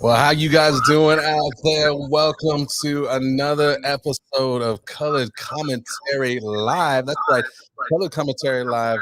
Well, how you guys doing out there? Welcome to another episode of Colored Commentary Live. That's right, Colored Commentary Live,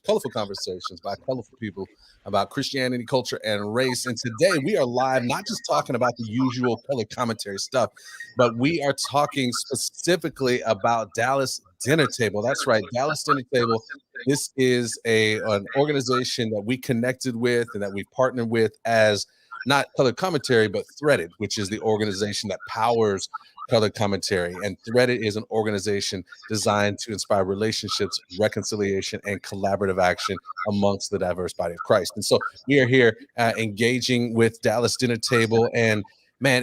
colorful conversations by colorful people about Christianity, culture, and race. And today we are live, not just talking about the usual colored commentary stuff, but we are talking specifically about Dallas Dinner Table. That's right, Dallas Dinner Table. This is an organization that we connected with and that we partnered with as not Colored Commentary, but Threaded, which is the organization that powers Colored Commentary. And Threaded is an organization designed to inspire relationships, reconciliation, and collaborative action amongst the diverse body of Christ. And so we are here engaging with Dallas Dinner Table. And man,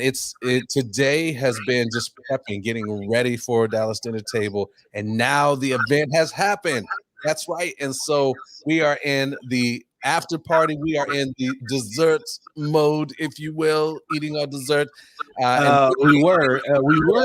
today has been just prepping, getting ready for Dallas Dinner Table. And now the event has happened. That's right. And so we are in the after party. We are in the dessert mode, if you will, eating our dessert. We were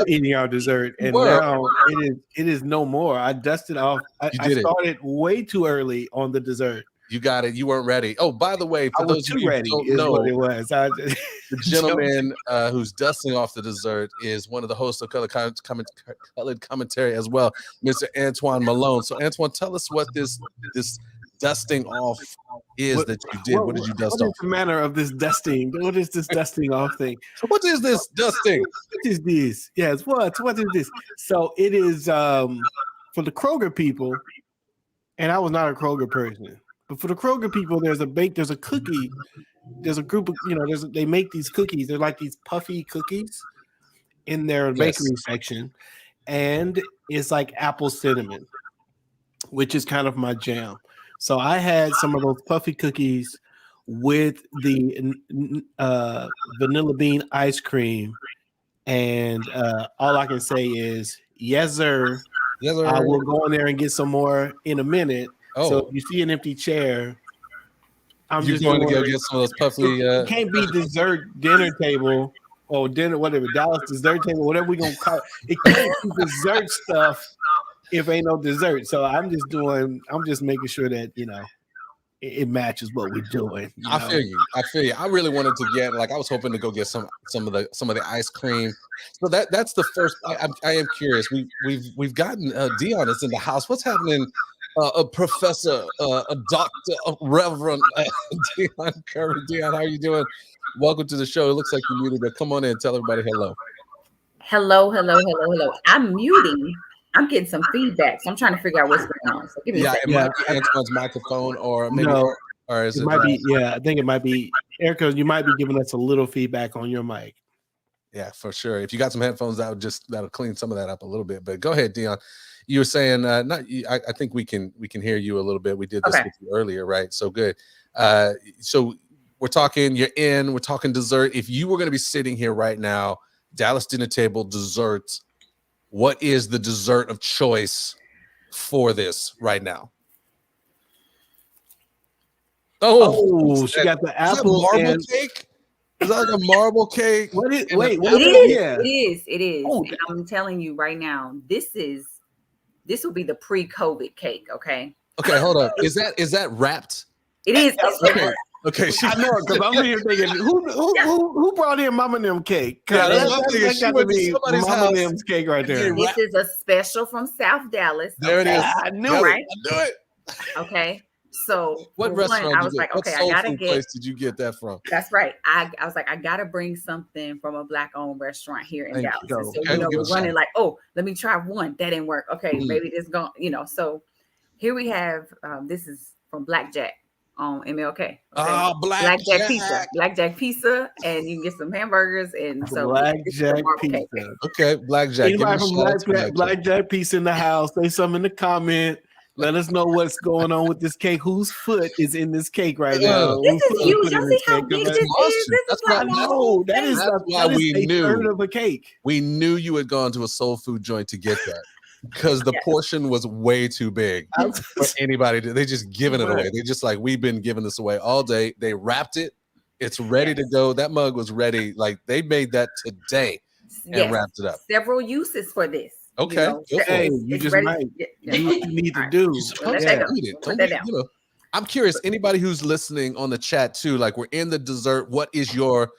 eating our dessert, and now it is no more. I dusted off. I started way too early on the dessert. You got it. You weren't ready. Oh, by the way, for those of you who don't know, what it was. The gentleman who's dusting off the dessert is one of the hosts of Colored Commentary as well, Mr. Antoine Malone. So, Antoine, tell us what this dusting off is that you did. What did you dust off? What is the manner of this dusting? What is this dusting off thing? What is this dusting? What is this? Yes, what is this? So it is for the Kroger people, and I was not a Kroger person, but for the Kroger people, there's a cookie, there's a group of, they make these cookies. They're like these puffy cookies in their bakery section, and it's like apple cinnamon, which is kind of my jam. So I had some of those puffy cookies with the vanilla bean ice cream, and all I can say is yes, sir. Yes, sir. I will go in there and get some more in a minute. Oh. So if you see an empty chair, You're going to go get some of those puffy. It can't be dessert dinner table or dinner, whatever, Dallas dessert table, whatever we're going to call it. It can't be dessert stuff if ain't no dessert. So I'm just making sure that, it matches what we're doing. I feel you. I really wanted to get, I was hoping to go get some of the ice cream. So that's the first. I am curious. We've gotten Dion is in the house. What's happening? A professor, a doctor, a reverend Dion Curry. Dion, how are you doing? Welcome to the show. It looks like you're muted, but come on in. Tell everybody hello. Hello. I'm muting. I'm getting some feedback, so I'm trying to figure out what's going on. So give me a second. It might be Antoine's microphone, or maybe, or is it? Might be. Yeah, I think it might be. Erica, you might be giving us a little feedback on your mic. Yeah, for sure. If you got some headphones, that'll clean some of that up a little bit. But go ahead, Dion. You were saying, I think we can hear you a little bit. We did this with you earlier, right? So good. So we're talking. We're talking dessert. If you were going to be sitting here right now, Dallas Dinner Table dessert. What is the dessert of choice for this right now? Oh, she got the apple marble cake. Is that like a marble cake? It is. Oh, and I'm telling you right now, this will be the pre-COVID cake. Okay, hold up. Is that wrapped? It is. Okay, I know, because I'm here thinking, who brought in Mama Them cake? That's got to be Mama Them's cake right there. This is a special from South Dallas. There it is. I knew it. Right? I knew it. Okay, so what restaurant? I was like, okay, I gotta get. Place did you get that from? That's right. I was like, I gotta bring something from a Black-owned restaurant here in Dallas. So we're running like, let me try one. That didn't work. Okay, maybe this going. So here we have. This is from Blackjack on MLK. Okay? Oh, Blackjack Pizza, and you can get some hamburgers and Blackjack Pizza. Okay, Blackjack. Anybody from Blackjack Pizza in the house? Say something in the comment. Let us know what's going on with this cake. Whose foot is in this cake right now? This is huge. Y'all see how big this is? That's why we knew a third of a cake. We knew you had gone to a soul food joint to get that. Because the portion was way too big for anybody. They just giving it away. They just like, we've been giving this away all day. They wrapped it. It's ready to go. That mug was ready. Like they made that today and wrapped it up. Several uses for this. Okay. You just might. You need to do. Put that down. I'm curious, anybody who's listening on the chat too, like we're in the dessert. What is your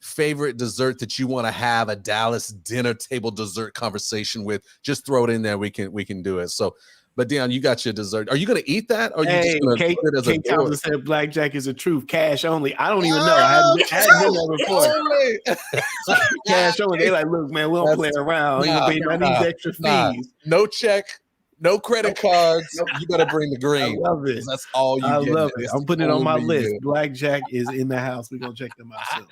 favorite dessert that you want to have a Dallas dinner table dessert conversation with? Just throw it in there. We can do it. So, but Dion, you got your dessert. Are you going to eat that? Or are you just going to put it as Kate a door? Thompson said blackjack is a truth. Cash only. I don't even know. I hadn't been there before. Cash only. They like, look, man, we don't play around. You pay none of these extra fees. No check. No credit cards. You got to bring the green. I love it. That's all you get. I love it. I'm putting it on my list. Blackjack is in the house. We're going to check them out soon.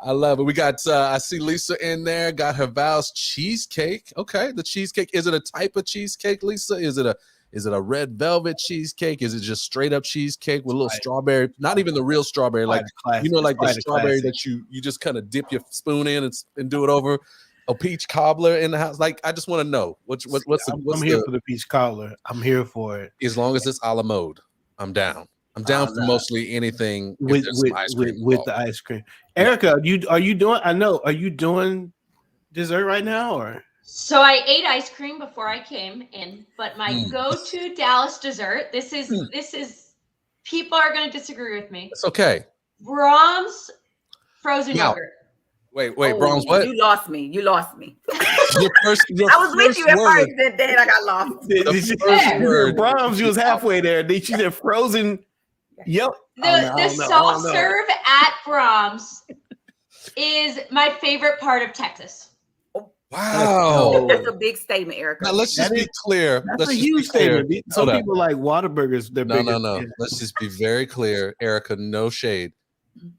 I love it. We got, I see Lisa in there. Got her vows cheesecake. Okay. The cheesecake. Is it a type of cheesecake, Lisa? Is it a red velvet cheesecake? Is it just straight up cheesecake with a little strawberry? Not even the real strawberry. Like, you know, like the strawberry that you just kind of dip your spoon in and do it over. A peach cobbler in the house. Like, I just want to know what's I'm here for the peach cobbler. I'm here for it. As long as it's a la mode, I'm down. I'm down for mostly anything with the ice cream. Erica, are you doing dessert right now or? So I ate ice cream before I came in, but my go-to Dallas dessert. This is people are going to disagree with me. It's okay. Brahms frozen yogurt. Wait, Brahms, what? You lost me. Your I was with you at first, then I got lost. Brahms, you was halfway there. She said frozen. Yep. The soft serve at Brahms is my favorite part of Texas. Wow. That's a big statement, Erica. Now, let's just be clear. That's a huge statement. Some people like Whataburgers. No. Let's just be very clear. Erica, no shade.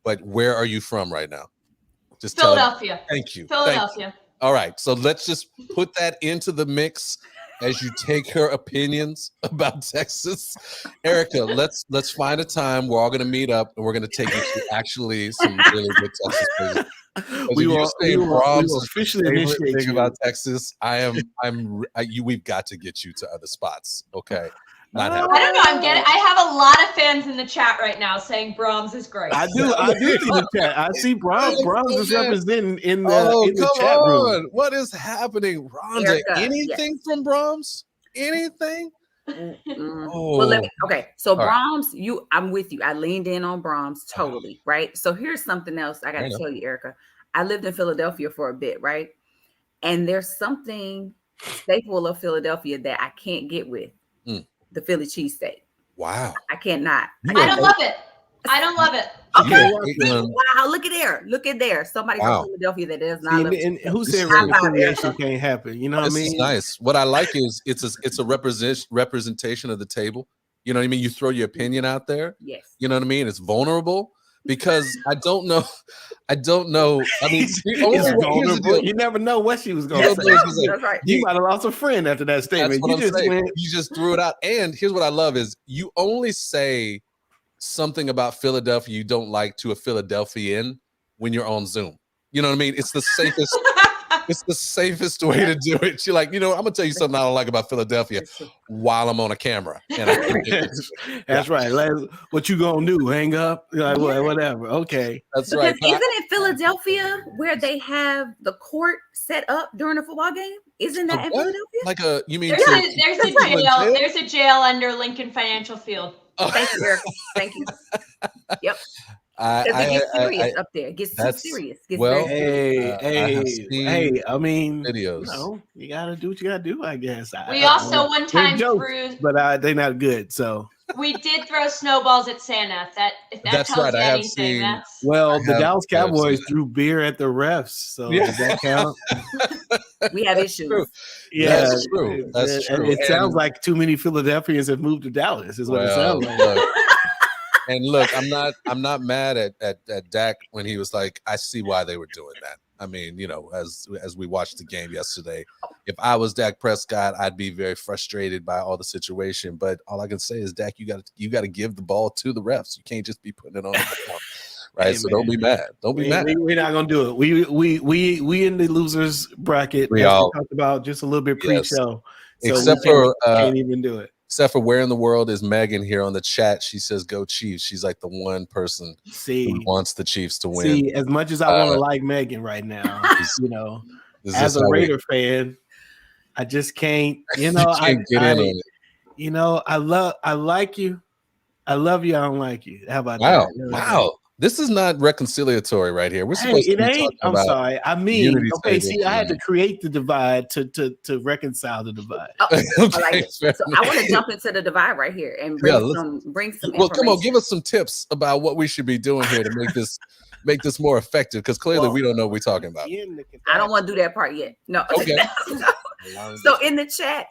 But where are you from right now? Just Philadelphia. Thank you. Philadelphia. All right. So let's just put that into the mix as you take her opinions about Texas. Erica, let's find a time. We're all going to meet up and we're going to take you to actually some really good Texas places. We will officially initiate you about Texas. We've got to get you to other spots. Okay. I don't know. I have a lot of fans in the chat right now saying Brahms is great. I do see the chat. I see Brahms is representing in the chat room. What is happening, Rhonda? Anything from Brahms? Anything? Well, so Brahms, I'm with you. I leaned in on Brahms totally, right? So here's something else I got to tell you, Erica. I lived in Philadelphia for a bit, right? And there's something staple of Philadelphia that I can't get with. The Philly cheesesteak. Wow. I cannot. I don't love it. Okay. Wow. Look at there. Somebody from Philadelphia that does not love it. And who said reconciliation can't happen? You know what I mean? This is nice. What I like is it's a representation of the table. You know what I mean? You throw your opinion out there. Yes. You know what I mean? It's vulnerable because I don't know. I mean, you never know what she was going to say. That's right. You might have lost a friend after that statement. You just threw it out. And here's what I love is you only say something about Philadelphia you don't like to a Philadelphian when you're on Zoom. You know what I mean? It's the safest. It's the safest way to do it. You're like, I'm gonna tell you something I don't like about Philadelphia while I'm on a camera. That's right. Like, what you gonna do? Hang up? Like, whatever. Okay. That's right. Because isn't it Philadelphia where they have the court set up during a football game? Isn't that in Philadelphia? There's a jail under Lincoln Financial Field. Oh. Thank you, Eric. Thank you. Yep. It gets serious up there. It gets too serious. Hey, I mean, videos. You gotta do what you gotta do, I guess. We also one time threw, but they're not good. So we did throw snowballs at Santa. If that tells you anything, the Dallas Cowboys threw beer at the refs. So does that count? We have issues. Yeah, that's true. That's true. It sounds like too many Philadelphians have moved to Dallas. Is what it sounds like. And look, I'm not mad at Dak when he was like, I see why they were doing that. I mean, as we watched the game yesterday, if I was Dak Prescott, I'd be very frustrated by all the situation. But all I can say is, Dak, you got to give the ball to the refs. You can't just be putting it on the ground, right? So don't be mad. Don't be mad. We're not gonna do it. We in the losers bracket. We talked about just a little bit pre-show. So except for can't even do it. Except for where in the world is Megan here on the chat? She says, go Chiefs. She's like the one person who wants the Chiefs to win. See, as much as I want to like Megan right now, as a Raider fan, I just can't, I like you, I love you. I don't like you. How about Wow. that? Wow. This is not reconciliatory right here. We're supposed to be talking I'm about sorry. I mean, unity okay, table. see, I had to create the divide to reconcile the divide. Oh, I like Okay, it. So I want to jump into the divide right here and bring some well, come on, information. give us some tips about what we should be doing here to make this more effective, because clearly we don't know what we're talking about. I don't want to do that part yet. No. Okay. So in the chat,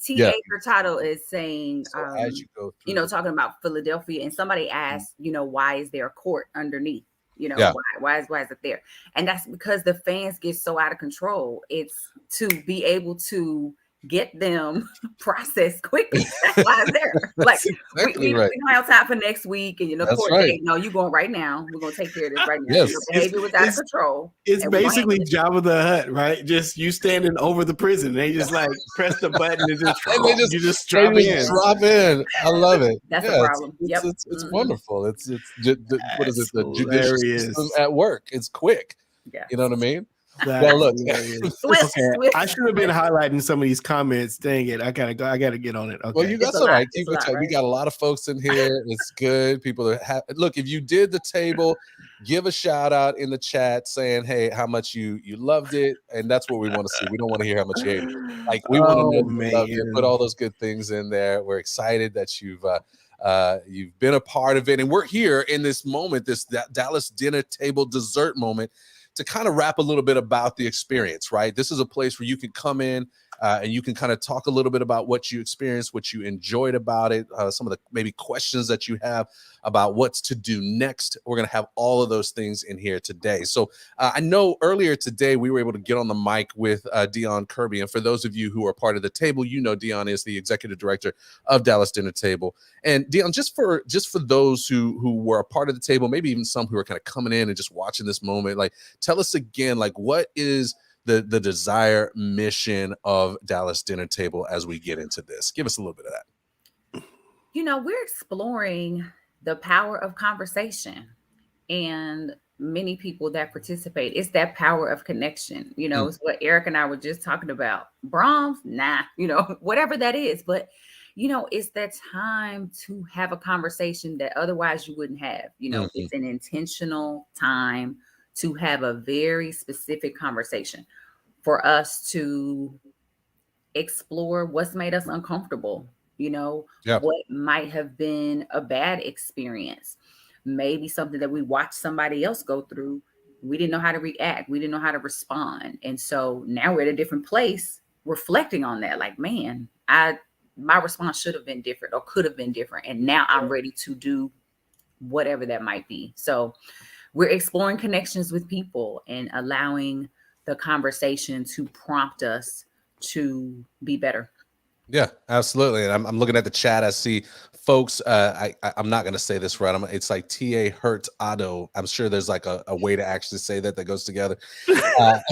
T.A. Hurtado is saying, as you go through, talking about Philadelphia, and somebody asked, why is there a court underneath? Why is it there? And that's because the fans get so out of control. It's to be able to get them processed quickly. That's why it's there. Like exactly we don't have time for next week, and court date. No, you're going right now. We're gonna take care of this right now. Yes. Your behavior was out of control. It's basically Jabba the Hutt, right? Just you standing over the prison. They just like press the button and you just drop in. Drop in. I love it. That's a problem. It's wonderful. It's what is it? The judicial system at work. It's quick. Yeah. You know what I mean? Well, look, I should have been highlighting some of these comments. Dang it, I gotta get on it. Okay. Well, that's all right. Keep it tight. We got a lot of folks in here. It's good. People that look. If you did the table, give a shout out in the chat saying, "Hey, how much you loved it," and that's what we want to see. We don't want to hear how much you hate it. Like we want to know you loved it. Put all those good things in there. We're excited that you've been a part of it, and we're here in this moment, this Dallas dinner table dessert moment, to kind of wrap a little bit about the experience, right? This is a place where you can come in and you can kind of talk a little bit about what you experienced, what you enjoyed about it, some of the maybe questions that you have about what's to do next. We're going to have all of those things in here today. So I know earlier today we were able to get on the mic with Dion Kirby. And for those of you who are part of the table, Dion is the executive director of Dallas Dinner Table. And Dion, just for those who were a part of the table, maybe even some who are kind of coming in and just watching this moment, like tell us again, like what is the desire mission of Dallas Dinner Table as we get into this? Give us a little bit of that. We're exploring the power of conversation, and many people that participate, it's that power of connection. It's what Eric and I were just talking about. Brahms, whatever that is, but it's that time to have a conversation that otherwise you wouldn't have. It's an intentional time to have a very specific conversation for us to explore what's made us uncomfortable, what might have been a bad experience, maybe something that we watched somebody else go through. We didn't know how to react. We didn't know how to respond. And so now we're at a different place reflecting on that. Like, man, my response should have been different or could have been different. And now I'm ready to do whatever that might be. So we're exploring connections with people and allowing the conversation to prompt us to be better. Yeah, absolutely. And I'm looking at the chat. I see folks. I'm not going to say this right. It's like T.A. Hurtado. I'm sure there's like a way to actually say that goes together. We don't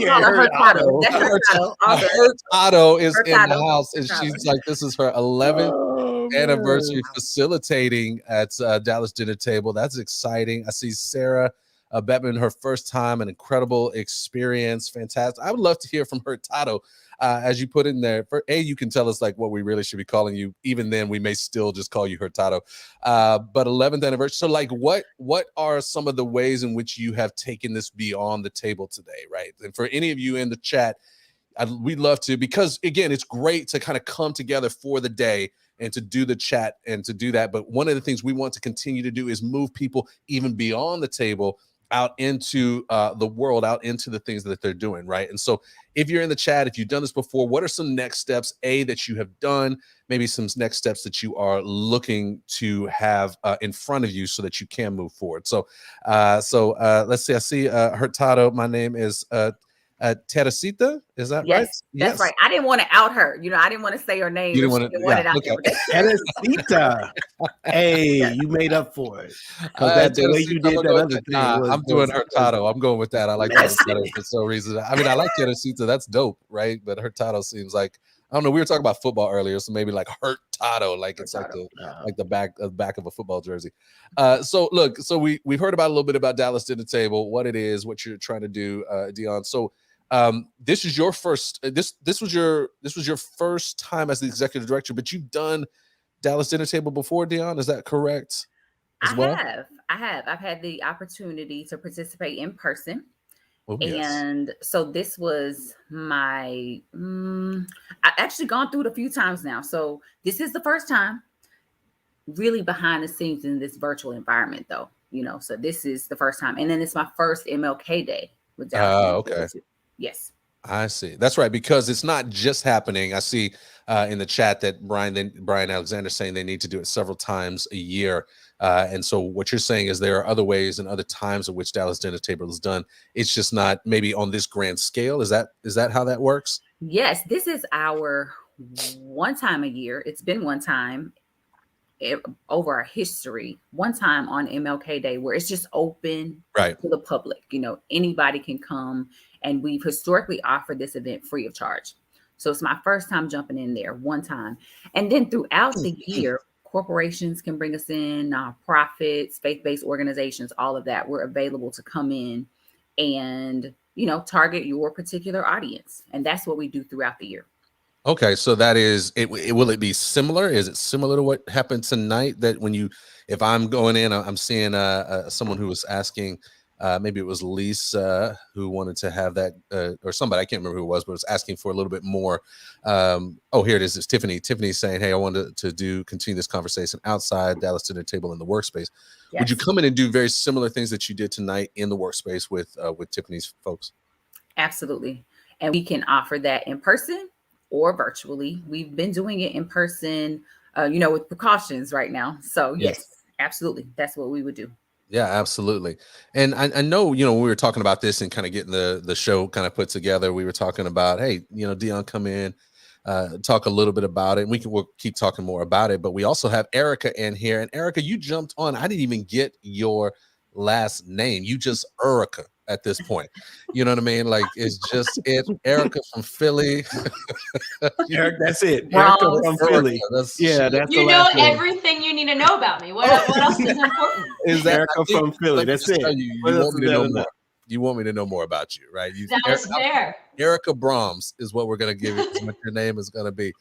call her Hurtado. That's Hurtado. Hurtado is in the house, and she's like, this is her 11th anniversary facilitating at Dallas Dinner Table. That's exciting. I see Sarah Bettman, her first time, an incredible experience. Fantastic. I would love to hear from Hurtado. As you put in there, you can tell us like what we really should be calling you. Even then, we may still just call you Hurtado. But 11th anniversary. So, like, what are some of the ways in which you have taken this beyond the table today, right? And for any of you in the chat, we'd love to, because again, it's great to kind of come together for the day and to do the chat and to do that. But one of the things we want to continue to do is move people even beyond the table, out into the world, out into the things that they're doing, right? And so if you're in the chat, if you've done this before, what are some next steps, that you have done, maybe some next steps that you are looking to have in front of you so that you can move forward? So let's see. I see Hurtado. My name is Teresita, is that right? That's right. I didn't want to out her. I out her. Say her name. You didn't want it out there. Teresita. Hey, you made up for it. That's the way you did that other thing. I'm doing Hurtado. I'm going with that. I like that for some reason. I mean, I like Teresita. That's dope, right? But Hurtado seems like, I don't know. We were talking about football earlier, so maybe like Hurtado, like it's like the back of a football jersey. So we've heard about a little bit about Dallas Dinner Table, what it is, what you're trying to do, Dion. So this is your first. This was your first time as the executive director, but you've done Dallas Dinner Table before, Dion? Is that correct? I have. I've had the opportunity to participate in person. Oh, yes. And so this was my, I actually gone through it a few times now. So this is the first time really behind the scenes in this virtual environment, though, so this is the first time. And then it's my first MLK Day with Dallas. Okay. Yes. I see. That's right, because it's not just happening. I see in the chat that Brian Alexander saying they need to do it several times a year. And so what you're saying is there are other ways and other times in which Dallas Dinner Table is done. It's just not maybe on this grand scale. Is that how that works? Yes, this is our one time a year. It's been one time over our history, one time on MLK Day where it's just open to the public. Anybody can come, and we've historically offered this event free of charge. So it's my first time jumping in there one time. And then throughout the year, corporations can bring us in, nonprofits, faith-based organizations, all of that. We're available to come in and, target your particular audience. And that's what we do throughout the year. Okay, so that is it. Will it be similar? Is it similar to what happened tonight? That if I'm going in, I'm seeing someone who was asking, maybe it was Lisa who wanted to have that, or somebody, I can't remember who it was, but was asking for a little bit more. Oh, here it is. It's Tiffany. Tiffany's saying, "Hey, I wanted to continue this conversation outside Dallas Dinner Table in the workspace." Yes. Would you come in and do very similar things that you did tonight in the workspace with Tiffany's folks? Absolutely, and we can offer that in person or virtually. We've been doing it in person, with precautions right now. So yes, absolutely. That's what we would do. Yeah, absolutely. And I know, when we were talking about this and kind of getting the show kind of put together, we were talking about, hey, Dion, come in, talk a little bit about it. And we'll keep talking more about it. But we also have Erika in here. And Erika, you jumped on. I didn't even get your last name. You just Erika at this point. You know what I mean? Like, it's just it. Erika from Philly. Eric, that's it. Erika from Philly. That's you know everything you need to know about me. What else is important? Is that Erika from Philly? That's it. You want me to know more. You want me to know more about you, right? That was fair. Erika Brahms is what we're going to give you. Is what your name is going to be.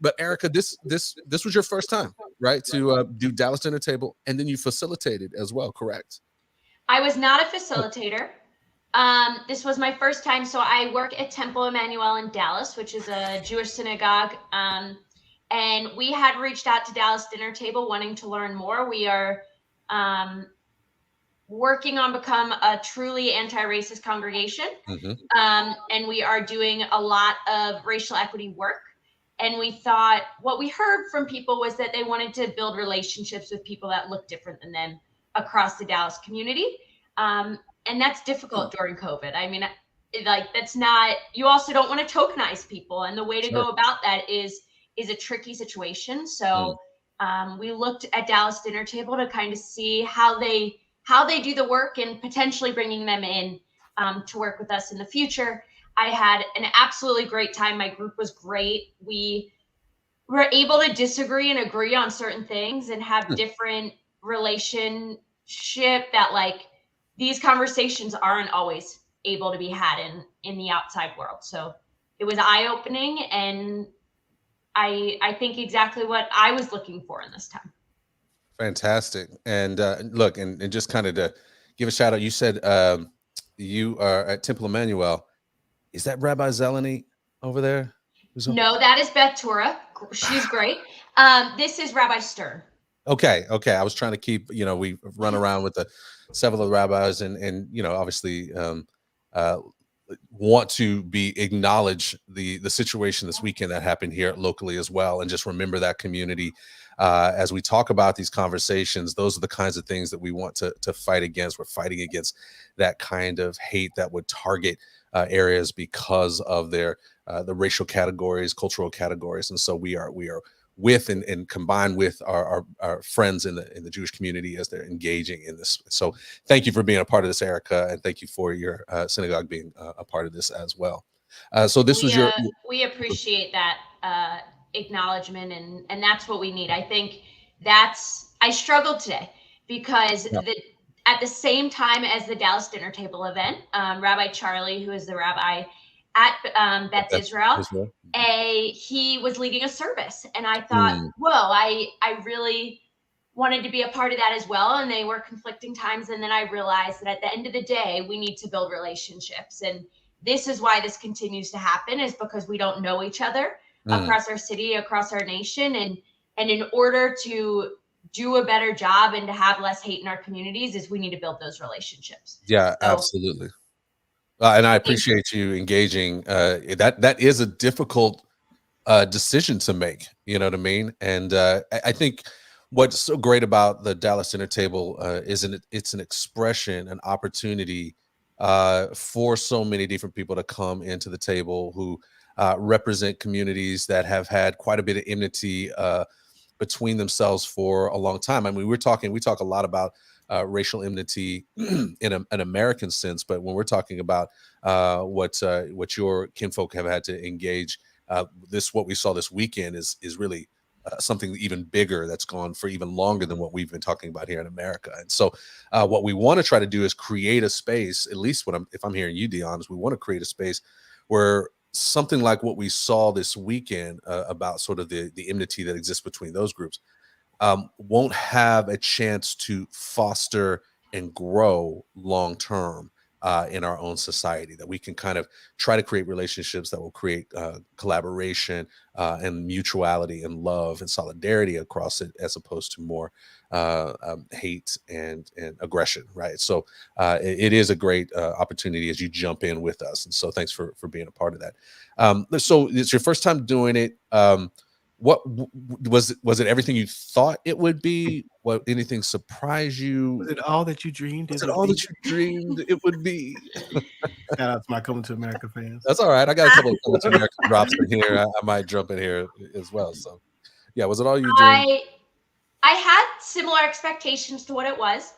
But Erika, this was your first time, right? To do Dallas Dinner Table, and then you facilitated as well, correct? I was not a facilitator. This was my first time. So I work at Temple Emmanuel in Dallas, which is a Jewish synagogue. And we had reached out to Dallas Dinner Table wanting to learn more. We are working on become a truly anti-racist congregation. And we are doing a lot of racial equity work. And we thought what we heard from people was that they wanted to build relationships with people that look different than them across the Dallas community. And that's difficult during COVID. I mean, that's not, you also don't want to tokenize people. And the way to go about that is a tricky situation. So we looked at Dallas Dinner Table to kind of see how they do the work and potentially bringing them in to work with us in the future. I had an absolutely great time. My group was great. We were able to disagree and agree on certain things and have different relationship that these conversations aren't always able to be had in the outside world. So it was eye-opening, and I think exactly what I was looking for in this time. Fantastic. And look, and just kind of to give a shout out, you said you are at Temple Emmanuel. Is that Rabbi Zeleny over there? No, that is Beth Tura. She's great. This is Rabbi Stern. Okay. I was trying to keep, we run around with several of the rabbis and obviously want to acknowledge the situation this weekend that happened here locally as well, and just remember that community as we talk about these conversations. Those are the kinds of things that we want to fight against. We're fighting against that kind of hate that would target areas because of their the racial categories, cultural categories, and so we are with and combined with our friends in the Jewish community as they're engaging in this. So thank you for being a part of this, Erika, and thank you for your synagogue being a part of this as well. So this was we appreciate that acknowledgement, and that's what we need. I think I struggled today because at the same time as the Dallas Dinner Table event, Rabbi Charlie, who is the rabbi at Beth Israel. He was leading a service, and I thought, whoa, I really wanted to be a part of that as well. And they were conflicting times. And then I realized that at the end of the day, we need to build relationships. And this is why this continues to happen, is because we don't know each other across our city, across our nation. And in order to do a better job and to have less hate in our communities, is we need to build those relationships. Yeah, so, absolutely. And I appreciate you engaging. That is a difficult decision to make, you know what I mean? And I think what's so great about the Dallas Dinner Table is it's an expression, an opportunity for so many different people to come into the table who represent communities that have had quite a bit of enmity between themselves for a long time. I mean, we talk a lot about racial enmity in an American sense, but when we're talking about what your kinfolk have had to engage, what we saw this weekend is really something even bigger that's gone for even longer than what we've been talking about here in America. And so what we want to try to do is create a space, at least if I'm hearing you, Dion, is we want to create a space where something like what we saw this weekend about sort of the enmity that exists between those groups won't have a chance to foster and grow long term in our own society, that we can kind of try to create relationships that will create collaboration and mutuality and love and solidarity across it, as opposed to more hate and aggression, right? So it is a great opportunity as you jump in with us. And so thanks for being a part of that. So it's your first time doing it. What was it everything you thought it would be? What, anything surprised you? Was it all that you dreamed? Was it all that you dreamed it would be? Shout out to my Coming to America fans. That's all right. I got a couple of Coming to America drops in here. I might jump in here as well. So yeah, was it all you dreamed? I had similar expectations to what it was.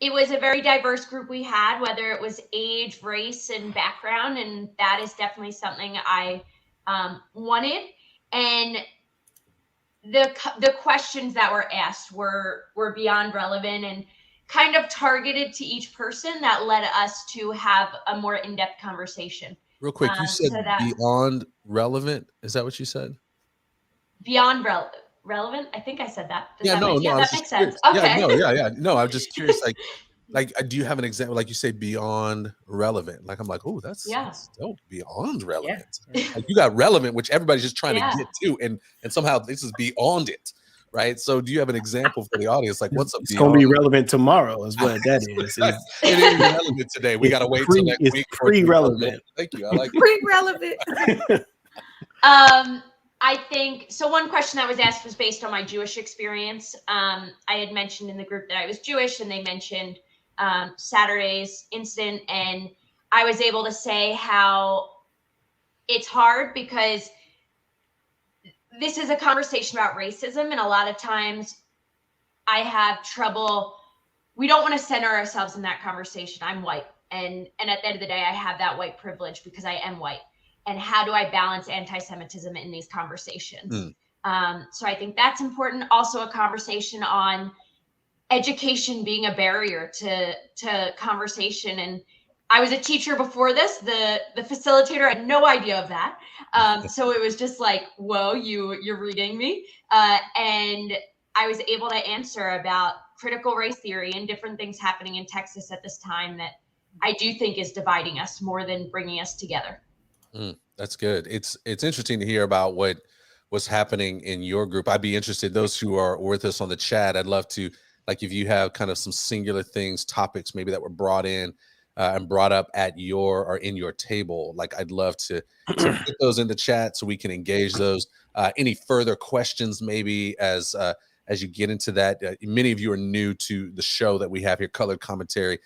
It was a very diverse group we had, whether it was age, race, and background, and that is definitely something I wanted. And the questions that were asked were beyond relevant and kind of targeted to each person, that led us to have a more in-depth conversation. Real quick, you said beyond relevant. Is that what you said? Beyond relevant? I think I said that. That makes sense. Okay. Yeah. No, I'm just curious. Like, do you have an example? Like you say, beyond relevant. Like, I'm like, oh, that's dope. Beyond relevant. Yeah. Like, you got relevant, which everybody's just trying to get to, and somehow this is beyond it, right? So, do you have an example for the audience? Like, what's up? It's going to be relevant tomorrow, is what that is. It is relevant today. We got to wait till next week. Pre-relevant. Thank you. I like it. Pre-relevant. I think so. One question that was asked was based on my Jewish experience. I had mentioned in the group that I was Jewish, and they mentioned Saturday's incident, and I was able to say how it's hard because this is a conversation about racism, and a lot of times I have trouble. We don't want to center ourselves in that conversation. I'm white, and at the end of the day, I have that white privilege because I am white. And how do I balance anti-Semitism in these conversations? So I think that's important. Also, a conversation on education being a barrier to conversation. And I was a teacher before this. The facilitator had no idea of that. So it was just like, whoa, you're reading me. And I was able to answer about critical race theory and different things happening in Texas at this time that I do think is dividing us more than bringing us together. That's good. It's interesting to hear about what was happening in your group. I'd be interested, those who are with us on the chat, I'd love to, like, if you have kind of some singular things, topics maybe that were brought in and brought up at your or in your table, like, I'd love to put those in the chat so we can engage those. Any further questions maybe as you get into that? Many of you are new to the show that we have here, Colored Commentary.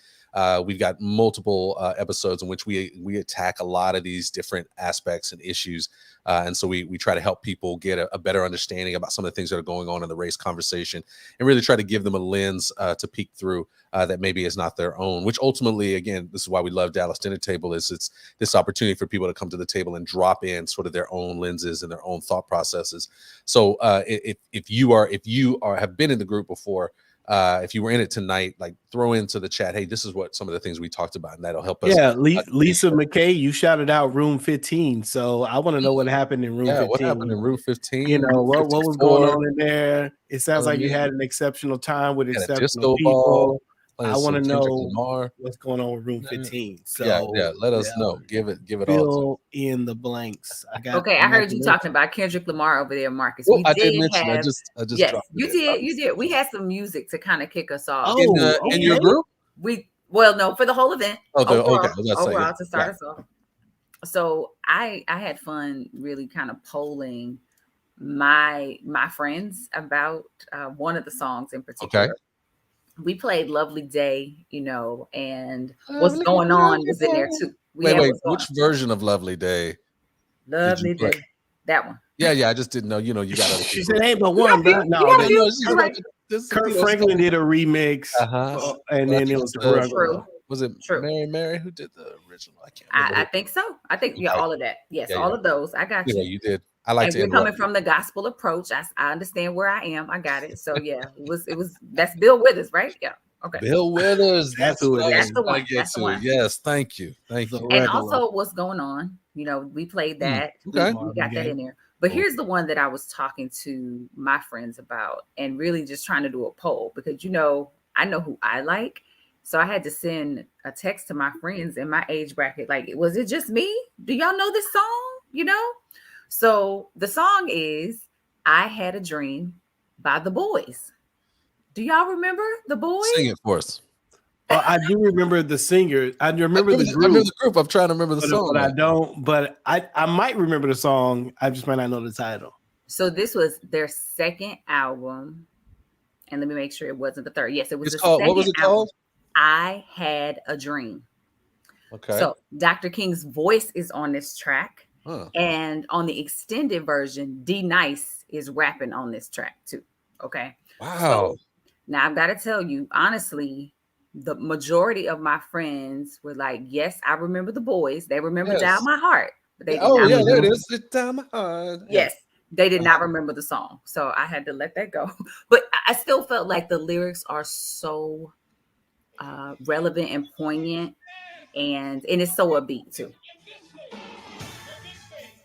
We've got multiple episodes in which we attack a lot of these different aspects and issues. And so we try to help people get a better understanding about some of the things that are going on in the race conversation, and really try to give them a lens to peek through that maybe is not their own, which ultimately, again, this is why we love Dallas Dinner Table, is it's this opportunity for people to come to the table and drop in sort of their own lenses and their own thought processes. So if you have been in the group before, if you were in it tonight, like throw into the chat, hey, this is what some of the things we talked about, and that'll help us. Yeah, Lisa McKay, you shouted out room 15, so I want to know what happened in room 15. What happened in room 15? You know, what was going on in there? It sounds like you had an exceptional time with exceptional people. I want to know what's going on with room 15. So let us know. Give it fill in the blanks. I heard you talking about Kendrick Lamar over there, Marcus. I did mention. I just yes, you did. We had some music to kind of kick us off. In your group? No, for the whole event. Overall, to start us off. So I had fun really kind of polling my friends about one of the songs in particular. Okay. We played Lovely Day, you know, and What's Going On was in there too. Wait, which version of Lovely Day? Lovely Day. That one. Yeah, I just didn't know. You know, you got other She said, "Hey, but one, bro." No, Kurt Franklin did a remix, and then it was True. Was it Mary who did the original? I can't remember. I think so. I think all of that. Yes, all of those. I got you. You did. I like to. You're coming from the gospel approach. I understand where I am. I got it. So yeah, it was. That's Bill Withers, right? Yeah. Okay. Bill Withers. That's who it is. That's the one. That's the one. Yes. Thank you. And also, What's Going On? You know, we played that. Okay. We got that in there. But here's the one that I was talking to my friends about, and really just trying to do a poll because I know who I like. So I had to send a text to my friends in my age bracket. Like, was it just me? Do y'all know this song? You know? So the song is I Had a Dream by The Boys. Do y'all remember The Boys? Sing it for us. I do remember the singer. I remember the group. I remember the group. I'm trying to remember the song. But I don't. But I might remember the song. I just might not know the title. So this was their second album. And let me make sure it wasn't the third. Yes, it was called, what was it called? I Had a Dream. Okay. So Dr. King's voice is on this track. And on the extended version, D Nice is rapping on this track too. Okay. Wow. So, now I've got to tell you, honestly, the majority of my friends were like, yes, I remember The Boys. They remember Down My Heart. But they there it is. Down My Heart. Yes. They did not remember the song. So I had to let that go. But I still felt like the lyrics are so relevant and poignant. And it's so upbeat too.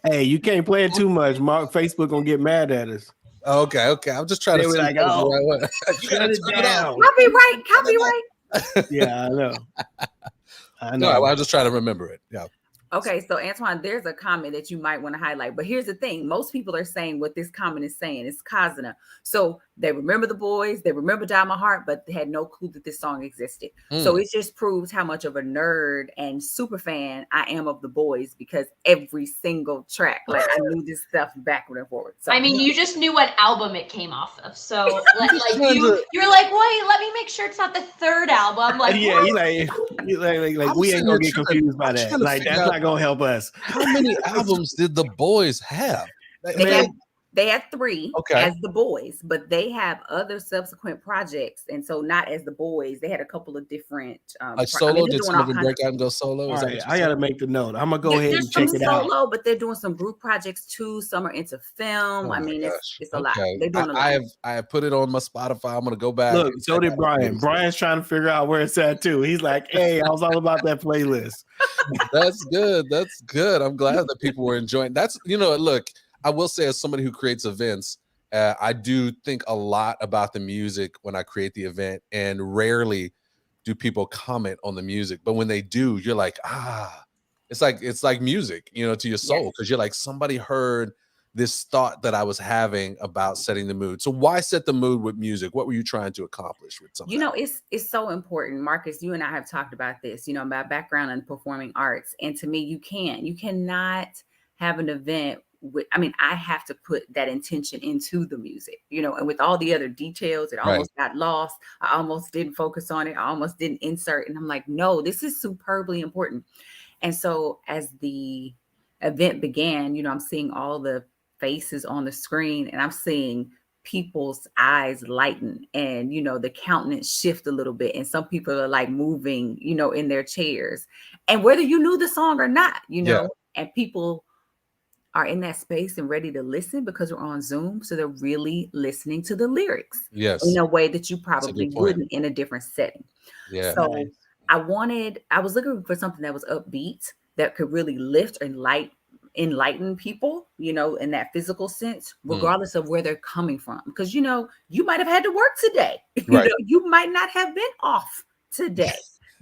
Hey, you can't play it too much. Mark, Facebook gonna get mad at us. Okay. I'm just trying to say like, oh, you gotta turn it down. Copyright. Yeah, I know. No, I was just trying to remember it. Yeah. Okay, so Antoine, there's a comment that you might want to highlight. But here's the thing. Most people are saying what this comment is saying. It's Kazana. So they remember The Boys. They remember Down My Heart, but they had no clue that this song existed. So it just proves how much of a nerd and super fan I am of The Boys because every single track, like I knew this stuff backward and forward. So I mean, you just knew what album it came off of. So you're like, wait, let me make sure it's not the third album. Like, yeah, like we ain't gonna get confused by that. Like that's not gonna help us. How many albums did The Boys have? They had 3 as The Boys, but they have other subsequent projects, and so not as The Boys. They had a couple of different like solo. Did some of them break out and go solo? All right, I gotta make the note. I'm gonna go ahead and check it out. Solo, but they're doing some group projects too. Some are into film. I mean, it's a lot. They're doing a lot. I have put it on my Spotify. I'm gonna go back. Look, so did Brian. Brian's trying to figure out where it's at too. He's like, "Hey, I was all about that playlist." That's good. That's good. I'm glad that people were enjoying. That's look. I will say, as somebody who creates events, I do think a lot about the music when I create the event, and rarely do people comment on the music. But when they do, you're like, it's like music, to your soul, because you're like, somebody heard this thought that I was having about setting the mood. So why set the mood with music? What were you trying to accomplish with something? It's so important, Marcus. You and I have talked about this. My background in performing arts, and to me, you cannot have an event. I have to put that intention into the music, and with all the other details, it almost got lost. I almost didn't focus on it. I almost didn't insert. And I'm like, no, this is superbly important. And so as the event began, I'm seeing all the faces on the screen, and I'm seeing people's eyes lighten and, the countenance shift a little bit. And some people are like moving, in their chairs, and whether you knew the song or not, and people are in that space and ready to listen because we're on Zoom. So they're really listening to the lyrics in a way that you probably wouldn't in a different setting. Yeah. So I was looking for something that was upbeat, that could really lift and enlighten people, in that physical sense, regardless of where they're coming from. Because, you might have had to work today. You might not have been off today,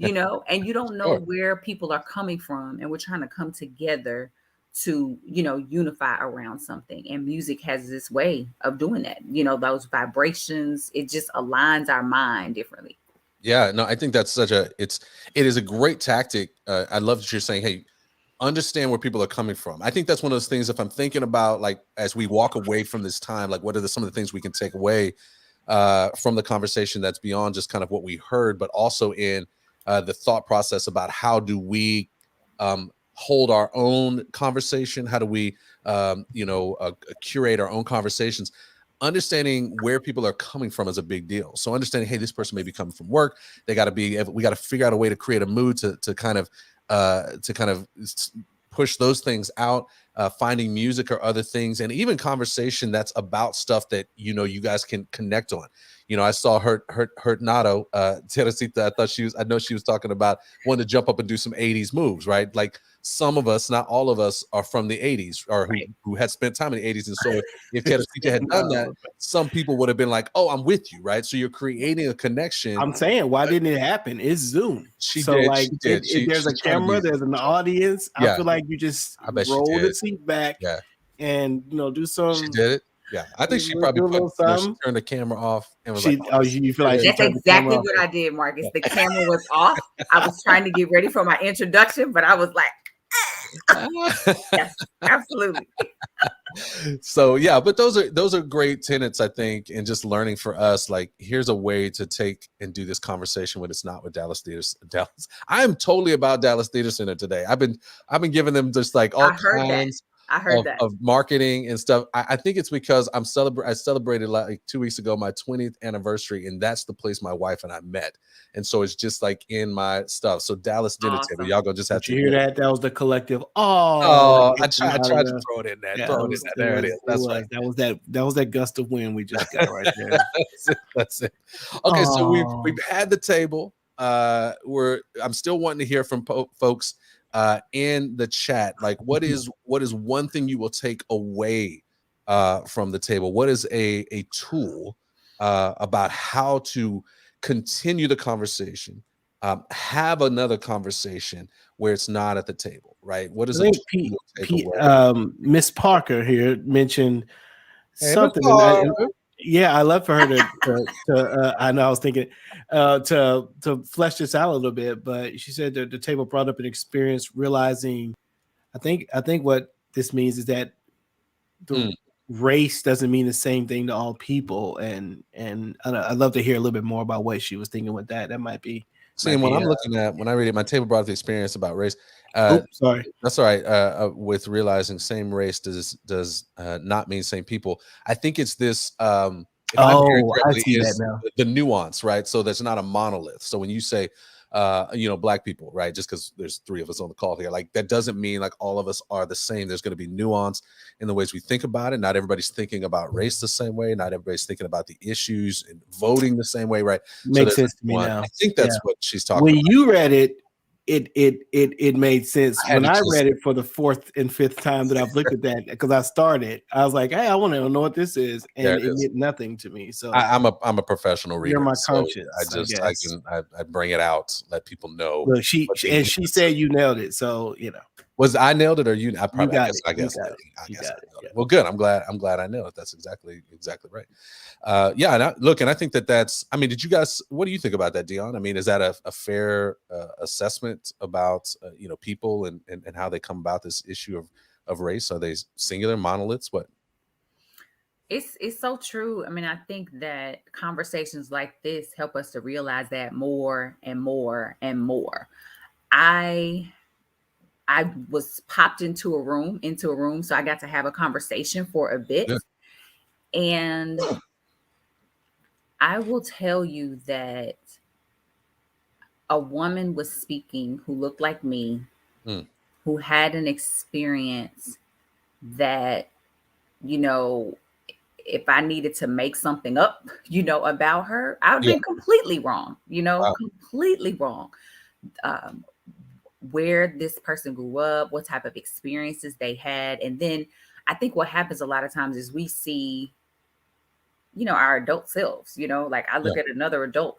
and you don't know where people are coming from. And we're trying to come together to, unify around something. And music has this way of doing that, those vibrations, it just aligns our mind differently. Yeah, no, I think that's it is a great tactic. I love that you're saying, hey, understand where people are coming from. I think that's one of those things, if I'm thinking about, like, as we walk away from this time, like, what are some of the things we can take away from the conversation that's beyond just kind of what we heard, but also in the thought process about how do we hold our own conversation? How do we, curate our own conversations? Understanding where people are coming from is a big deal. So understanding, hey, this person may be coming from work. We got to figure out a way to create a mood to kind of push those things out, finding music or other things, and even conversation that's about stuff that, you guys can connect on. I saw Hurtado, Teresita. I know she was talking about wanting to jump up and do some 80s moves, right? Like, some of us, not all of us, are from the 80s or who had spent time in the 80s. And so if Teresita had done that, some people would have been like, oh, I'm with you, right? So you're creating a connection. I'm saying, why didn't it happen? It's Zoom. She did. There's a camera, there's an audience. Yeah. I feel like you just roll the seat back and, do some. She did it. Yeah, I think she probably she turned the camera off and was like, you feel like that's exactly what I did, Marcus. The camera was off. I was trying to get ready for my introduction, but I was like, yes, absolutely. So yeah, but those are great tenets, I think, and just learning for us. Like, here's a way to take and do this conversation when it's not with Dallas Theaters. I am totally about Dallas Theater Center today. I've been giving them just like all kinds of marketing and stuff. I think it's because I celebrated like 2 weeks ago my 20th anniversary, and that's the place my wife and I met. And so it's just like in my stuff. So Dallas Dinner Table, y'all gonna just have to hear that. That was the collective. I tried to throw it in there. There it is. That's right. That was that gust of wind we just got right there. That's it. Okay, so we've had the table. I'm still wanting to hear from folks in the chat. Like, what is one thing you will take away from the table? What is a tool about how to continue the conversation, have another conversation where it's not at the table, right? What is Miss Parker here mentioned something. I love for her to I know I was thinking to flesh this out a little bit, but she said that the table brought up an experience realizing, I think what this means is that the race doesn't mean the same thing to all people, and I'd love to hear a little bit more about what she was thinking with that. That might be. See, when I'm looking at, when I read it, my table brought up the experience about race. Sorry, that's all right. With realizing same race does not mean same people. I think it's this. I see that now. The nuance, right? So there's not a monolith. So when you say, Black people, right? Just because there's 3 of us on the call here, like, that doesn't mean like all of us are the same. There's going to be nuance in the ways we think about it. Not everybody's thinking about race the same way. Not everybody's thinking about the issues and voting the same way, right? Makes sense to me now. I think that's what she's talking about. When you read it, it made sense. When I read it for the 4th and 5th time that I've looked at that, because I started, I was like, hey, I want to know what this is, and it meant nothing to me. So I'm a professional reader. You're my conscience. I bring it out, let people know. Look, she said you nailed it. So was I nailed it or you? I probably. I guess. Well, good. I'm glad I nailed it. That's exactly right. And I think that's. I mean, did you guys? What do you think about that, Dion? I mean, is that a fair assessment about people and how they come about this issue of race? Are they singular monoliths? What? It's so true. I mean, I think that conversations like this help us to realize that more and more and more. I was popped into a room, so I got to have a conversation for a bit. Yeah. And I will tell you that a woman was speaking who looked like me, who had an experience that, you know, if I needed to make something up, you know, about her, I would have been completely wrong, you know, completely wrong. Um, where this person grew up, what type of experiences they had. And then I think what happens a lot of times is we see, you know, our adult selves, you know, like I look at another adult,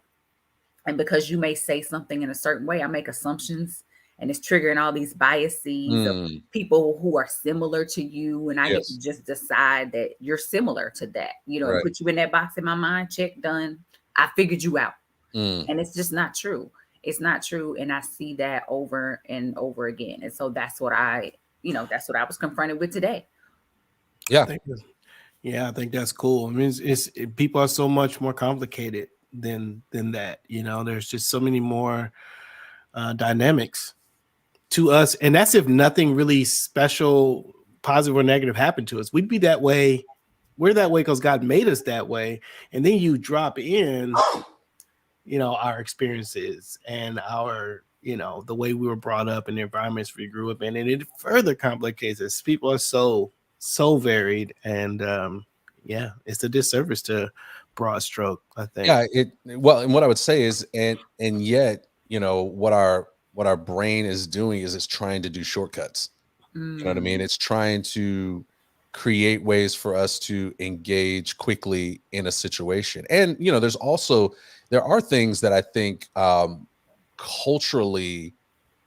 and because you may say something in a certain way, I make assumptions, and it's triggering all these biases of people who are similar to you. And I get to just decide that you're similar to that, you know, and put you in that box in my mind, check, done. I figured you out. And it's just not true. It's not true. And I see that over and over again. And so that's what that's what I was confronted with today. Yeah. I think that's cool. I mean, people are so much more complicated than that. You know, there's just so many more dynamics to us. And that's if nothing really special, positive or negative happened to us. We'd be that way. We're that way because God made us that way. And then you drop in, you know, our experiences and our, you know, the way we were brought up and the environments we grew up in. And it further complicates us. People are so varied. And it's a disservice to broad stroke, I think. And what I would say is, and yet, you know, what our brain is doing is it's trying to do shortcuts. You know what I mean? It's trying to create ways for us to engage quickly in a situation. And, you know, there are things that I think culturally,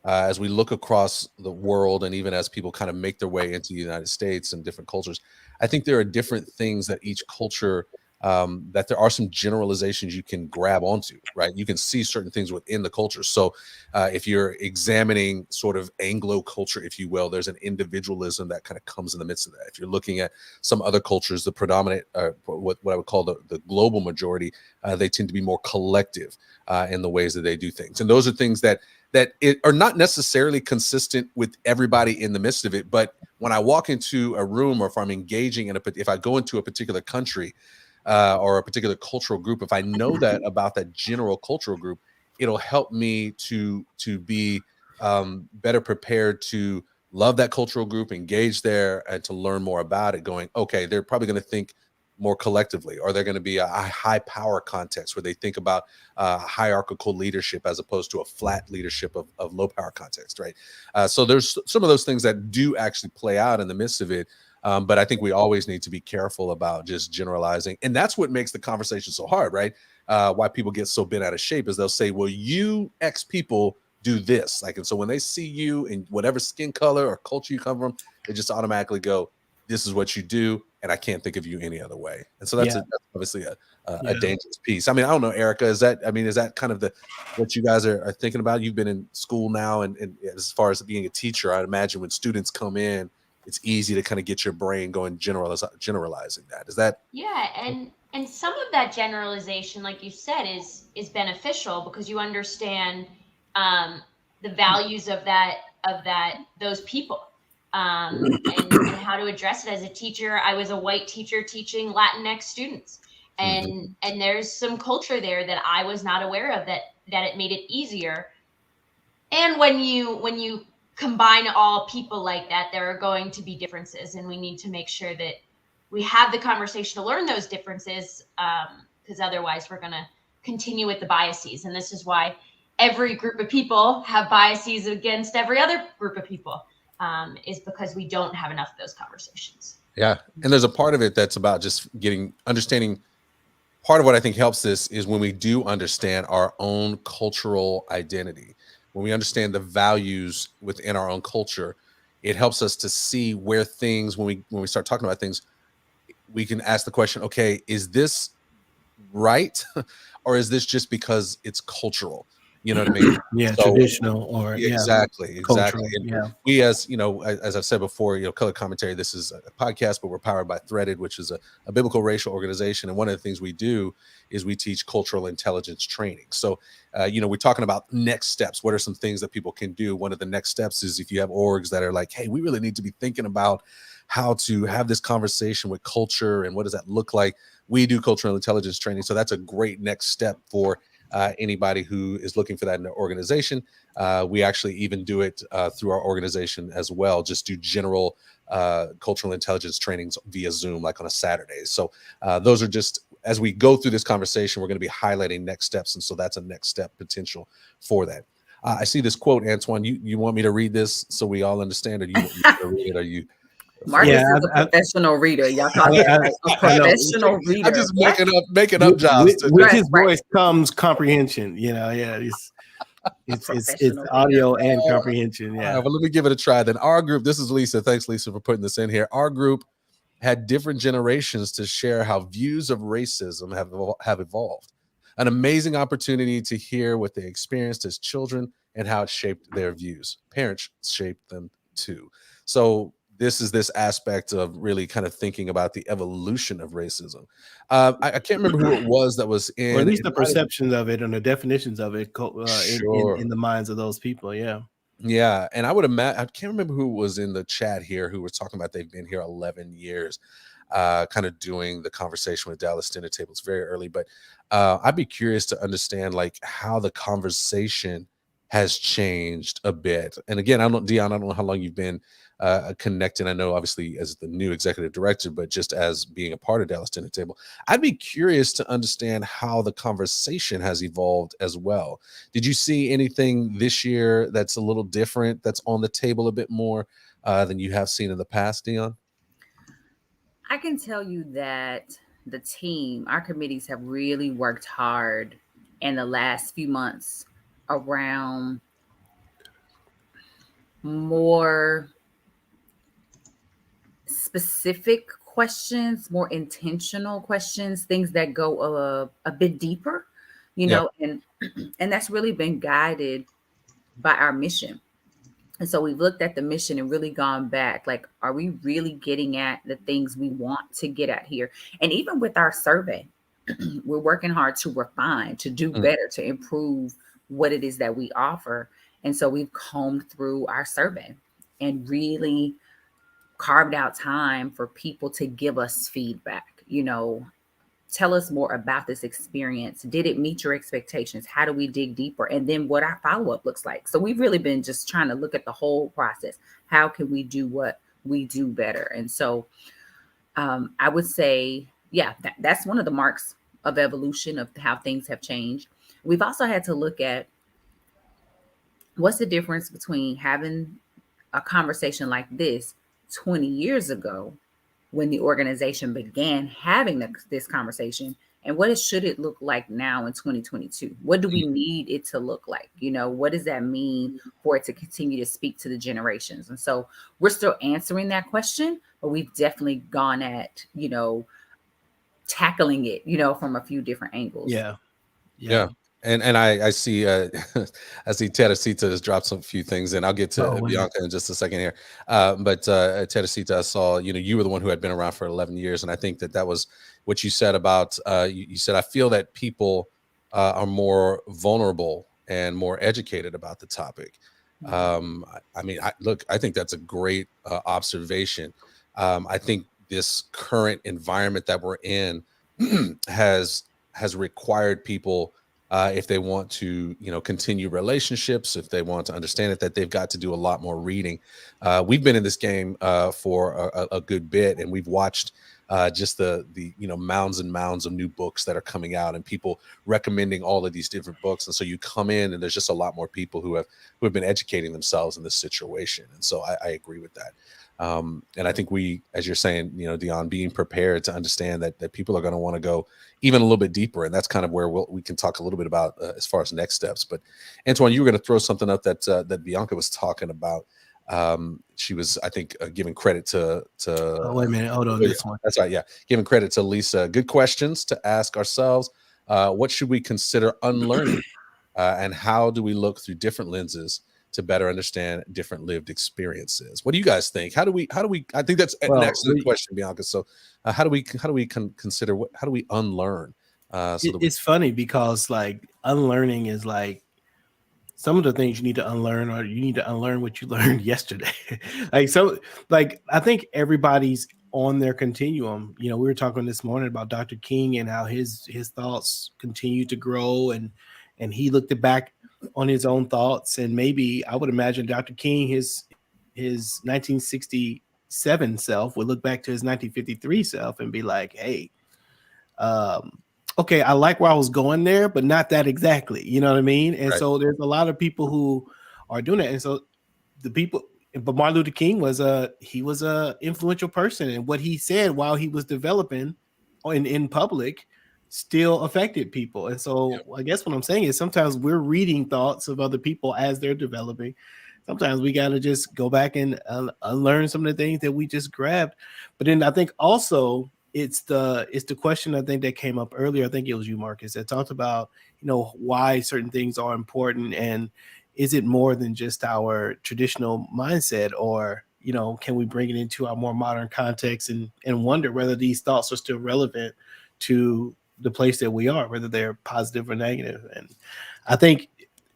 as we look across the world and even as people kind of make their way into the United States and different cultures, I think there are different things that each culture, that there are some generalizations you can grab onto, right? You can see certain things within the culture. So if you're examining sort of Anglo culture, if you will, there's an individualism that kind of comes in the midst of that. If you're looking at some other cultures, the predominant, what I would call the global majority, they tend to be more collective in the ways that they do things. And those are things that are not necessarily consistent with everybody in the midst of it. But when I walk into a room, or if I'm engaging if I go into a particular country, or a particular cultural group, if I know that about that general cultural group, it'll help me to be better prepared to love that cultural group, engage there, and to learn more about it. Going, okay, they're probably going to think more collectively, or they're going to be a high power context where they think about hierarchical leadership as opposed to a flat leadership of low power context, right? So there's some of those things that do actually play out in the midst of it. But I think we always need to be careful about just generalizing. And that's what makes the conversation so hard, right? Why people get so bent out of shape is they'll say, well, you X people do this. Like, and so when they see you in whatever skin color or culture you come from, they just automatically go, this is what you do, and I can't think of you any other way. And so that's obviously a dangerous piece. I mean, I don't know, Erica, is that kind of what you guys are thinking about? You've been in school now, and as far as being a teacher, I'd imagine when students come in, it's easy to kind of get your brain going generalizing that. Is that? Yeah, and some of that generalization, like you said, is beneficial because you understand the values of those people. And how to address it. As a teacher, I was a white teacher teaching Latinx students, and there's some culture there that I was not aware of that it made it easier. And when you combine all people like that, there are going to be differences, and we need to make sure that we have the conversation to learn those differences, because otherwise we're going to continue with the biases. And this is why every group of people have biases against every other group of people. Is because we don't have enough of those conversations. Yeah. And there's a part of it that's about just understanding. Part of what I think helps this is when we do understand our own cultural identity, when we understand the values within our own culture, it helps us to see where things, when we start talking about things, we can ask the question, okay, is this right? Or is this just because it's cultural? You know what I mean? Yeah, so, traditional or exactly. We, as you know, as I've said before, you know, Color Commentary, this is a podcast, but we're powered by Threaded, which is a biblical racial organization. And one of the things we do is we teach cultural intelligence training. So, you know, we're talking about next steps. What are some things that people can do? One of the next steps is if you have orgs that are like, hey, we really need to be thinking about how to have this conversation with culture and what does that look like? We do cultural intelligence training. So that's a great next step for anybody who is looking for that in their organization. We actually even do it through our organization as well. Just do general cultural intelligence trainings via Zoom, like on a Saturday. So those are just, as we go through this conversation, we're going to be highlighting next steps. And so that's a next step potential for that. I see this quote, Antoine. You want me to read this so we all understand, or you want me to read it? Are you? Marcus is a professional reader. Y'all call that right? A professional reader. I'm just making up jobs. With his voice comes comprehension. It's audio and comprehension. Yeah. Well, let me give it a try. Then our group. This is Lisa. Thanks, Lisa, for putting this in here. Our group had different generations to share how views of racism have evolved. An amazing opportunity to hear what they experienced as children and how it shaped their views. Parents shaped them too. So this is this aspect of really kind of thinking about the evolution of racism. I can't remember who it was that was in, or at least the perceptions of it and the definitions of it in the minds of those people. Yeah. Yeah. And I would imagine, I can't remember who was in the chat here who was talking about they've been here 11 years, kind of doing the conversation with Dallas Dinner Table. It's very early, but I'd be curious to understand like how the conversation has changed a bit. And again, Dion, I don't know how long you've been connected. I know obviously as the new executive director, but just as being a part of Dallas Dinner Table, I'd be curious to understand how the conversation has evolved as well. Did you see anything this year that's a little different, that's on the table a bit more than you have seen in the past, Dion? I can tell you that the team, our committees have really worked hard in the last few months around more specific questions, more intentional questions, things that go a bit deeper, and that's really been guided by our mission. And so we've looked at the mission and really gone back, like, are we really getting at the things we want to get at here? And even with our survey, we're working hard to refine, to do better, to improve what it is that we offer. And so we've combed through our survey and really carved out time for people to give us feedback. Tell us more about this experience. Did it meet your expectations? How do we dig deeper? And then what our follow-up looks like. So we've really been just trying to look at the whole process. How can we do what we do better? And so I would say, that's one of the marks of evolution of how things have changed. We've also had to look at what's the difference between having a conversation like this 20 years ago when the organization began having this conversation, and what should it look like now in 2022? What do we need it to look like? What does that mean for it to continue to speak to the generations? And so we're still answering that question, but we've definitely gone at, tackling it, from a few different angles. Yeah. And I see Teresita has dropped some few things, and I'll get to Bianca in just a second here. But Teresita, I saw you were the one who had been around for 11 years, and I think that was what you said about you said I feel that people are more vulnerable and more educated about the topic. I think that's a great observation. I think this current environment that we're in has required people. If they want to, continue relationships, if they want to understand it, that they've got to do a lot more reading. We've been in this game for a good bit, and we've watched just the mounds and mounds of new books that are coming out, and people recommending all of these different books. And so you come in, and there's just a lot more people who have been educating themselves in this situation. And so I agree with that. And I think we, as you're saying, Dion, being prepared to understand that people are going to want to go even a little bit deeper. And that's kind of where we can talk a little bit about as far as next steps. But Antoine, you were going to throw something up that Bianca was talking about. She was, I think, giving credit to oh, wait a minute. Hold on. This one. That's right. Yeah. Giving credit to Lisa. Good questions to ask ourselves. What should we consider unlearning? And how do we look through different lenses to better understand different lived experiences? What do you guys think? How do we, I think that's an excellent question, Bianca. So how do we consider how do we unlearn? It's funny because like unlearning is like some of the things you need to unlearn, or you need to unlearn what you learned yesterday. I think everybody's on their continuum. We were talking this morning about Dr. King and how his thoughts continue to grow, and and he looked back on his own thoughts, and maybe I would imagine Dr. King, his 1967 self would look back to his 1953 self and be like, hey, okay, I like where I was going there, but not that exactly. You know what I mean? And Right. so there's a lot of people who are doing that. And so the people, but Martin Luther King was a influential person, and what he said while he was developing in public still affected people. And so I guess what I'm saying is sometimes we're reading thoughts of other people as they're developing. Sometimes we got to just go back and learn some of the things that we just grabbed. But then I think also it's the question I think that came up earlier. I think it was you, Marcus, that talked about, why certain things are important, and is it more than just our traditional mindset, or can we bring it into our more modern context and wonder whether these thoughts are still relevant to the place that we are, whether they're positive or negative. And I think,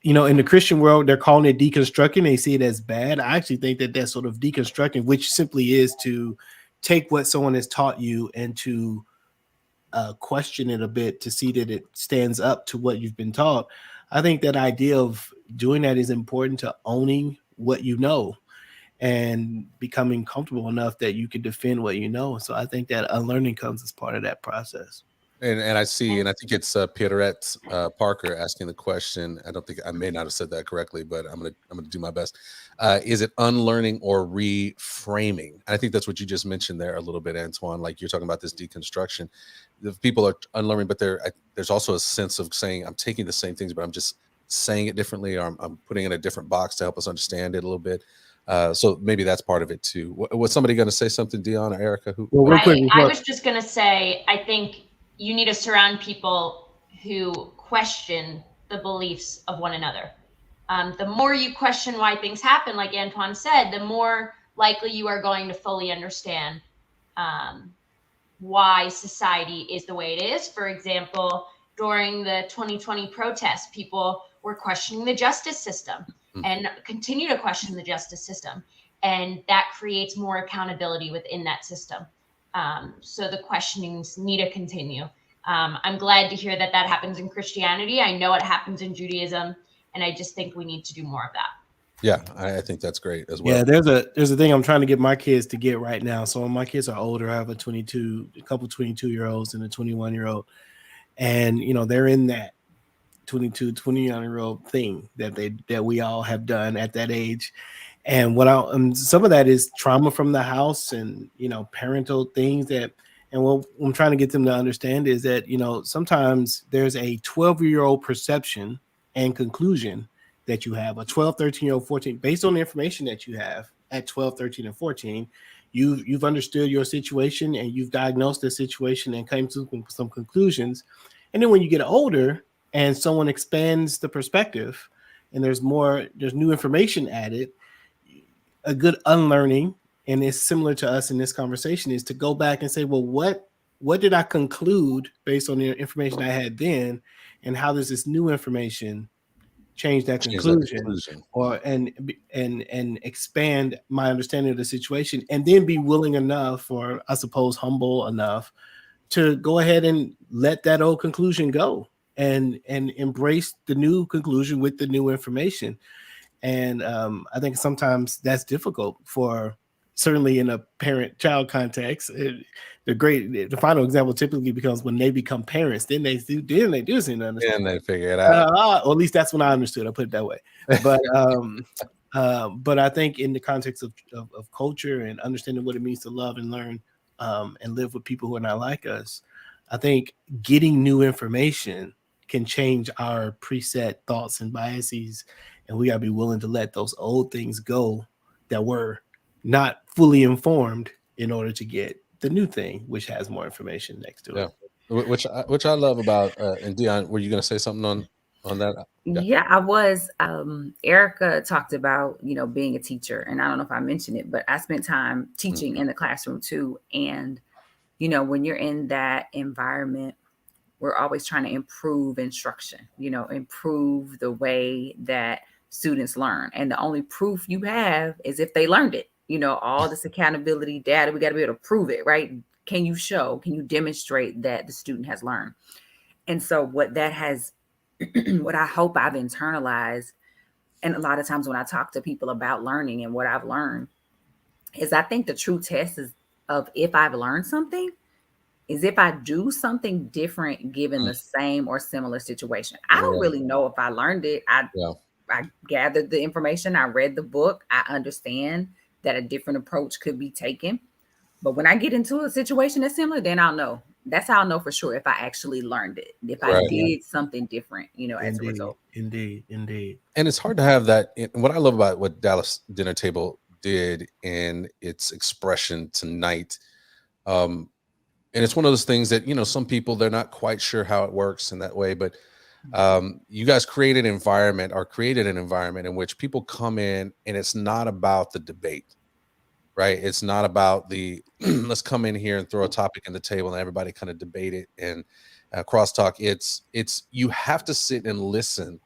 in the Christian world, they're calling it deconstructing. They see it as bad. I actually think that that's sort of deconstructing, which simply is to take what someone has taught you and to question it a bit to see that it stands up to what you've been taught. I think that idea of doing that is important to owning what you know and becoming comfortable enough that you can defend what you know. So I think that unlearning comes as part of that process. And I see, and I think it's Pierrette Parker asking the question. I may not have said that correctly, but I'm gonna do my best. Is it unlearning or reframing? And I think that's what you just mentioned there a little bit, Antoine. Like you're talking about this deconstruction. The people are unlearning, but there's also a sense of saying I'm taking the same things, but I'm just saying it differently, or I'm putting it in a different box to help us understand it a little bit. So maybe that's part of it too. Was somebody going to say something, Dion or Erica? I was just going to say, I think you need to surround people who question the beliefs of one another. The more you question why things happen, like Antoine said, the more likely you are going to fully understand why society is the way it is. For example, during the 2020 protests, people were questioning the justice system and continue to question the justice system. And that creates more accountability within that system. So the questionings need to continue. I'm glad to hear that happens in Christianity. I know it happens in Judaism, and I just think we need to do more of that. Yeah, I think that's great as well. Yeah, there's a thing I'm trying to get my kids to get right now. So my kids are older. I have a couple 22-year-olds and a 21-year-old. And, they're in that 21-year-old thing that we all have done at that age. And some of that is trauma from the house and, parental things and what I'm trying to get them to understand is that, sometimes there's a 12-year-old perception and conclusion that you have, a 12, 13-year-old, 14, based on the information that you have at 12, 13, and 14, you've understood your situation and you've diagnosed the situation and came to some conclusions. And then when you get older and someone expands the perspective and there's new information added, a good unlearning, and it's similar to us in this conversation, is to go back and say, well, what did I conclude based on the information I had then, and how does this new information change that conclusion, or and expand my understanding of the situation, and then be willing enough, or I suppose humble enough, to go ahead and let that old conclusion go and embrace the new conclusion with the new information. And I think sometimes that's difficult for, certainly in a parent-child context. The final example typically becomes when they become parents. Then they do seem to understand. And they figure it out. Or at least that's when I understood. I'll put it that way. But I think in the context of culture and understanding what it means to love and learn and live with people who are not like us, I think getting new information can change our preset thoughts and biases, and we gotta be willing to let those old things go that were not fully informed in order to get the new thing, which has more information next to it. Which I love about. And Dion, were you going to say something on that? Yeah, I was. Erica talked about being a teacher, and I don't know if I mentioned it, but I spent time teaching in the classroom too. And when you're in that environment, we're always trying to improve instruction, improve the way that students learn. And the only proof you have is if they learned it. All this accountability data, we got to be able to prove it, right? Can you demonstrate that the student has learned? And so what that has what I hope I've internalized, and a lot of times when I talk to people about learning and what I've learned, is I think the true test is of if I've learned something is if I do something different given Mm. the same or similar situation. I don't Right. really know if I learned it. Yeah. I gathered the information, I read the book, I understand that a different approach could be taken. But when I get into a situation that's similar, then I'll know. That's how I'll know for sure if I actually learned it, if I Right. did something different, as a Indeed, result. indeed, indeed. And it's hard to have that. What I love about what Dallas Dinner Table did in its expression tonight, um, and it's one of those things that some people, they're not quite sure how it works in that way, but you guys created an environment in which people come in, and it's not about the debate, right? It's not about the let's come in here and throw a topic on the table and everybody kind of debate it and crosstalk. It's you have to sit and listen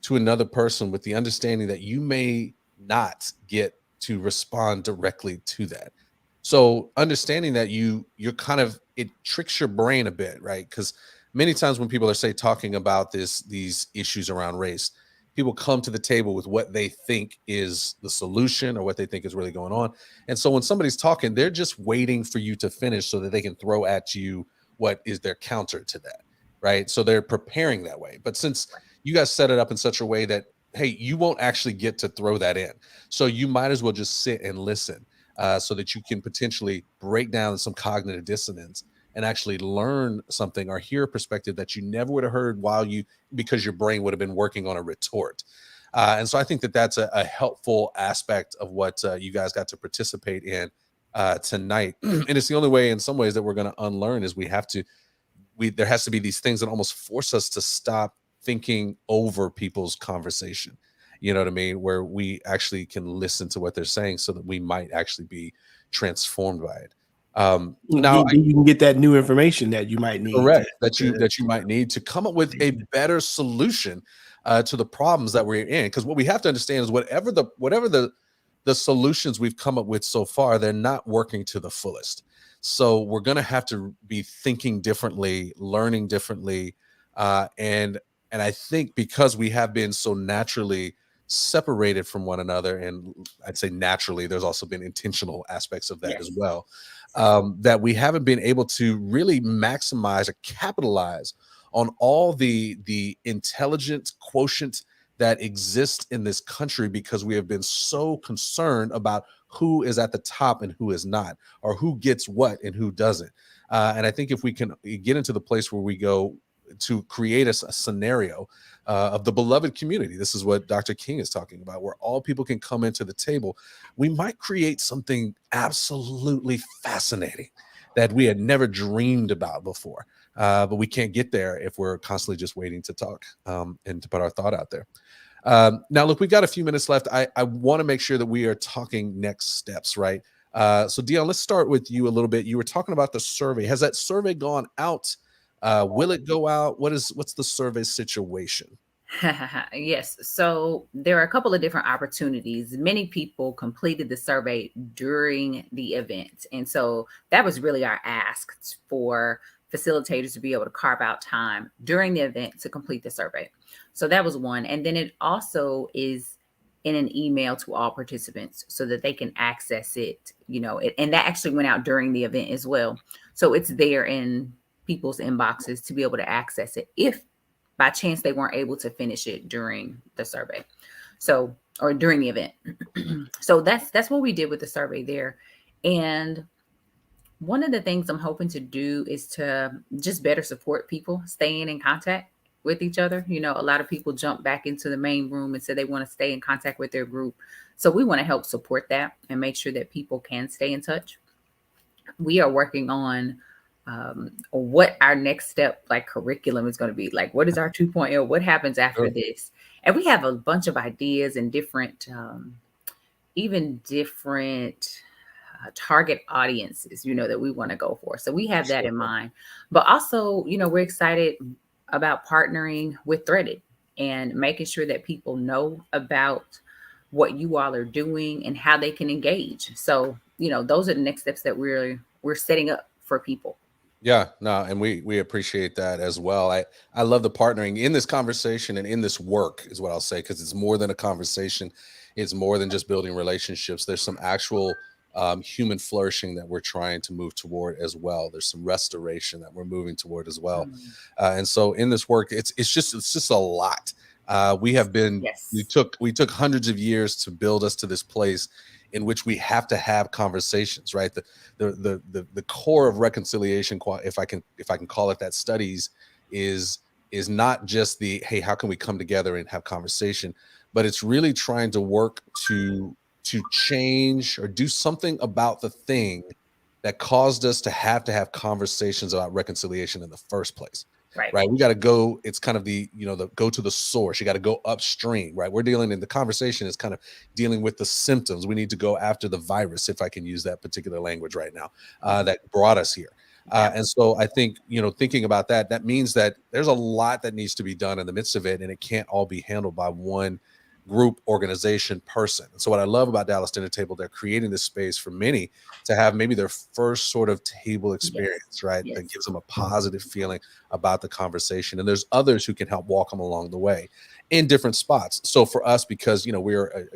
to another person with the understanding that you may not get to respond directly to that. So understanding that you're kind of, it tricks your brain a bit, right? Because many times when people are talking about these issues around race, people come to the table with what they think is the solution or what they think is really going on. And so when somebody's talking, they're just waiting for you to finish so that they can throw at you what is their counter to that, right? So they're preparing that way. But since you guys set it up in such a way that, hey, you won't actually get to throw that in, so you might as well just sit and listen, so that you can potentially break down some cognitive dissonance and actually learn something or hear a perspective that you never would have heard because your brain would have been working on a retort. And so I think that that's a helpful aspect of what you guys got to participate in tonight. And it's the only way in some ways that we're going to unlearn is there has to be these things that almost force us to stop thinking over people's conversation. You know what I mean? Where we actually can listen to what they're saying so that we might actually be transformed by it. Now you can get that new information that you might need. Correct. That you might need to come up with a better solution to the problems that we're in. Because what we have to understand is whatever the solutions we've come up with so far, they're not working to the fullest. So we're going to have to be thinking differently, learning differently, and I think because we have been so naturally separated from one another, and I'd say naturally, there's also been intentional aspects of that as well, that we haven't been able to really maximize or capitalize on all the intelligence quotient that exists in this country, because we have been so concerned about who is at the top and who is not, or who gets what and who doesn't. And I think if we can get into the place where we go to create a scenario of the beloved community, this is what Dr. King is talking about, where all people can come into the table, we might create something absolutely fascinating that we had never dreamed about before. But we can't get there if we're constantly just waiting to talk and to put our thought out there. Now, look, we got a few minutes left. I want to make sure that we are talking next steps, right? So, Dion, let's start with you a little bit. You were talking about the survey. Has that survey gone out? Will it go out? What's the survey situation? Yes. So there are a couple of different opportunities. Many people completed the survey during the event. And so that was really our ask for facilitators to be able to carve out time during the event to complete the survey. So that was one. And then it also is in an email to all participants so that they can access it, and that actually went out during the event as well. So it's there in people's inboxes to be able to access it if by chance they weren't able to finish it during the survey. So, or during the event. So that's what we did with the survey there. And one of the things I'm hoping to do is to just better support people staying in contact with each other. A lot of people jump back into the main room and say they want to stay in contact with their group. So we want to help support that and make sure that people can stay in touch. We are working on what our next step, like curriculum, is going to be. Like, what is our 2.0? What happens after this? And we have a bunch of ideas and different, even different target audiences, that we want to go for. So we have that in mind. But also, we're excited about partnering with Threaded and making sure that people know about what you all are doing and how they can engage. So, those are the next steps that we're setting up for people. Yeah, no, and we appreciate that as well. I love the partnering in this conversation and in this work is what I'll say, because it's more than a conversation. It's more than just building relationships. There's some actual human flourishing that we're trying to move toward as well. There's some restoration that we're moving toward as well. And so in this work, it's just a lot. We have been we took hundreds of years to build us to this place in which we have to have conversations, right? The core of reconciliation, if I can call it that, studies is not just the, hey, how can we come together and have conversation, but it's really trying to work to change or do something about the thing that caused us to have conversations about reconciliation in the first place. Right. We got to go. It's kind of the go to the source. You got to go upstream, right? We're dealing in the conversation is kind of dealing with the symptoms. We need to go after the virus, if I can use that particular language right now, that brought us here. And so I think, thinking about that means that there's a lot that needs to be done in the midst of it, and it can't all be handled by one group, organization, person. And so what I love about Dallas Dinner Table, they're creating this space for many to have maybe their first sort of table experience, right? That gives them a positive feeling about the conversation. And there's others who can help walk them along the way in different spots. So for us, because, we're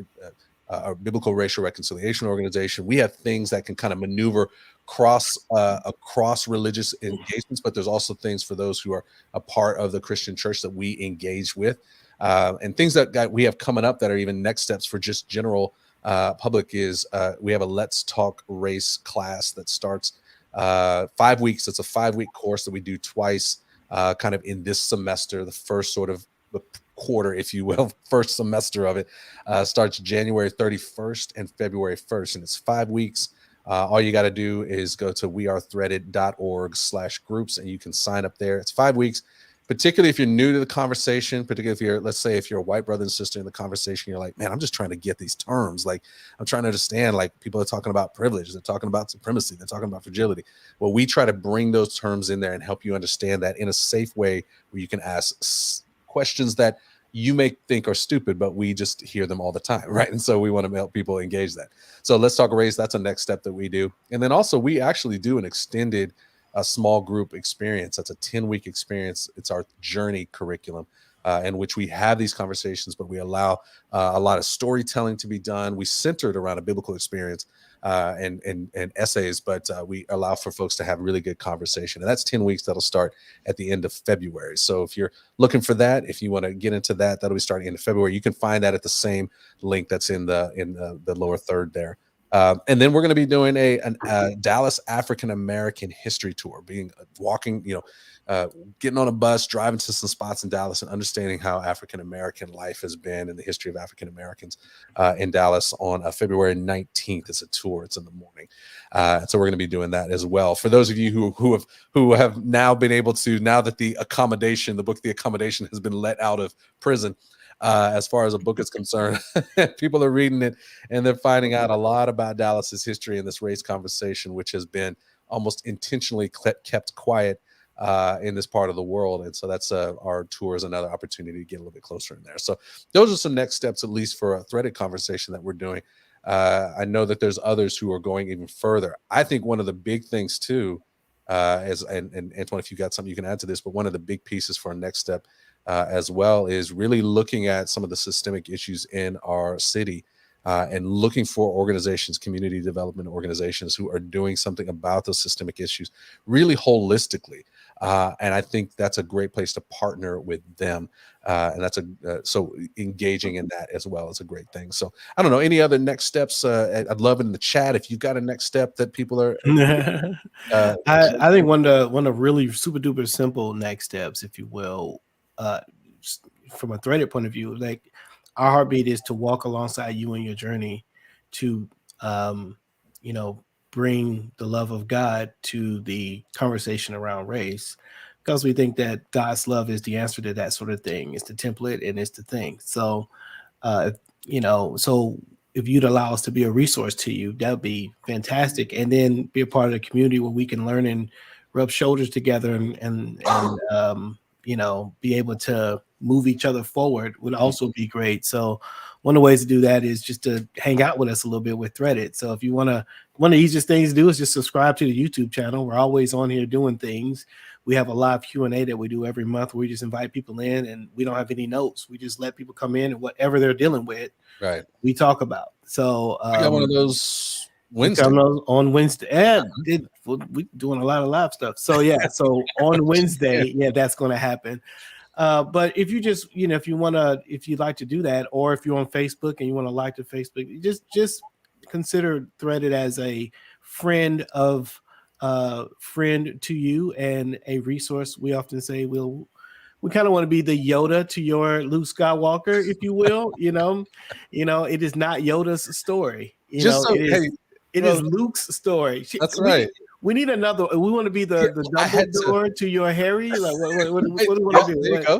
a biblical racial reconciliation organization, we have things that can kind of maneuver across religious engagements, but there's also things for those who are a part of the Christian church that we engage with. And things that we have coming up that are even next steps for just general public is we have a Let's Talk Race class that starts 5 weeks. It's a 5-week course that we do twice kind of in this semester. The first sort of the quarter, if you will, first semester of it starts January 31st and February 1st. And it's 5 weeks. All you got to do is go to wearethreaded.org/groups and you can sign up there. It's 5 weeks. Particularly if you're new to the conversation, particularly if you're, let's say, if you're a white brother and sister in the conversation, you're like, man, I'm just trying to get these terms. Like, I'm trying to understand, like, people are talking about privilege. They're talking about supremacy. They're talking about fragility. Well, we try to bring those terms in there and help you understand that in a safe way where you can ask questions that you may think are stupid, but we just hear them all the time, right? And so we want to help people engage that. So Let's Talk Race, that's a next step that we do. And then also we actually do an extended a small group experience. That's a 10-week experience. It's our journey curriculum in which we have these conversations, but we allow a lot of storytelling to be done. We center it around a biblical experience and essays, but we allow for folks to have really good conversation. And that's 10 weeks. That'll start at the end of February. So if you're looking for that, if you want to get into that, that'll be starting in February. You can find that at the same link that's in the lower third there. And then we're going to be doing a Dallas African American history tour, walking, getting on a bus, driving to some spots in Dallas and understanding how African American life has been and the history of African Americans in Dallas on February 19th. It's a tour. It's in the morning. So we're going to be doing that as well. For those of you who have now been able to, now that the book The Accommodation has been let out of prison, as far as a book is concerned, people are reading it and they're finding out a lot about Dallas's history and this race conversation, which has been almost intentionally kept quiet in this part of the world. And so that's our tour is another opportunity to get a little bit closer in there. So those are some next steps, at least for a threaded conversation that we're doing. I know that there's others who are going even further. I think one of the big things too, and Antoine, if you got something you can add to this, but one of the big pieces for our next step as well is really looking at some of the systemic issues in our city and looking for organizations, community development organizations who are doing something about those systemic issues really holistically. And I think that's a great place to partner with them. And that's so engaging in that as well is a great thing. So I don't know, any other next steps? I'd love in the chat if you've got a next step that people are. I think one of the really super duper simple next steps, if you will, from a threaded point of view, like our heartbeat is to walk alongside you in your journey to, bring the love of God to the conversation around race, because we think that God's love is the answer to that sort of thing. It's the template and it's the thing. So, so if you'd allow us to be a resource to you, that would be fantastic. And then be a part of the community where we can learn and rub shoulders together and be able to move each other forward would also be great. So one of the ways to do that is just to hang out with us a little bit with Threaded. So if you want to, one of the easiest things to do is just subscribe to the YouTube channel. We're always on here doing things. We have a live Q&A that we do every month where we just invite people in, and we don't have any notes. We just let people come in, and whatever they're dealing with, right, we talk about. So I got one of those Wednesday. On Wednesday. And we're doing a lot of live stuff. So yeah, so on Wednesday, yeah, that's going to happen. But if you just, if you'd like to do that, or if you're on Facebook and you want to like the Facebook, just consider Threaded as a friend to you and a resource. We often say we kind of want to be the Yoda to your Luke Skywalker, if you will. It is not Yoda's story. It is Luke's story. That's right. We need another. We want to be the Dumbledore to your Harry. Like what do we want to do? There you go.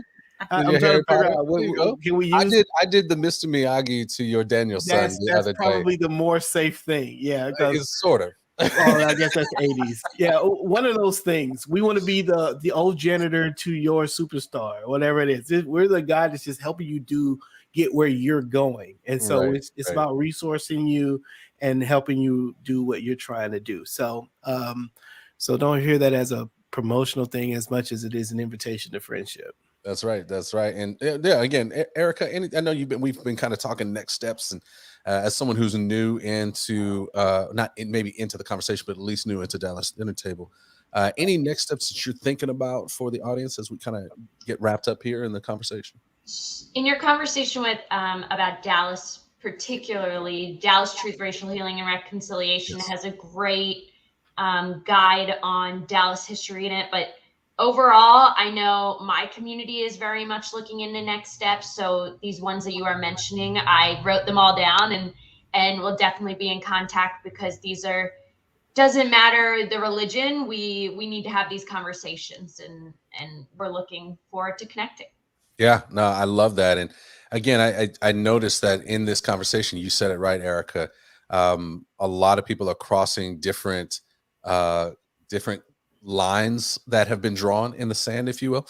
I'm trying to figure out what can we use. I did the Mr. Miyagi to your Daniel son the other day. That's probably the more safe thing. Yeah, it's sort of. I guess that's 80s. Yeah, one of those things. We want to be the old janitor to your superstar, whatever it is. We're the guy that's just helping you get where you're going. And so it's about resourcing you and helping you do what you're trying to do. So so don't hear that as a promotional thing as much as it is an invitation to friendship. That's right. And yeah, again, Erica, I know we've been kind of talking next steps, and as someone who's new into maybe into the conversation, but at least new into Dallas Dinner Table, any next steps that you're thinking about for the audience as we kind of get wrapped up here in the conversation? In your conversation with about Dallas, particularly Dallas Truth, Racial Healing, and Reconciliation has a great guide on Dallas history in it, but overall, I know my community is very much looking into next steps. So these ones that you are mentioning, I wrote them all down, and we'll definitely be in contact, because these doesn't matter the religion. We need to have these conversations, and we're looking forward to connecting. Yeah, no, I love that. And again, I noticed that in this conversation, you said it right, Erica. A lot of people are crossing different lines that have been drawn in the sand, if you will,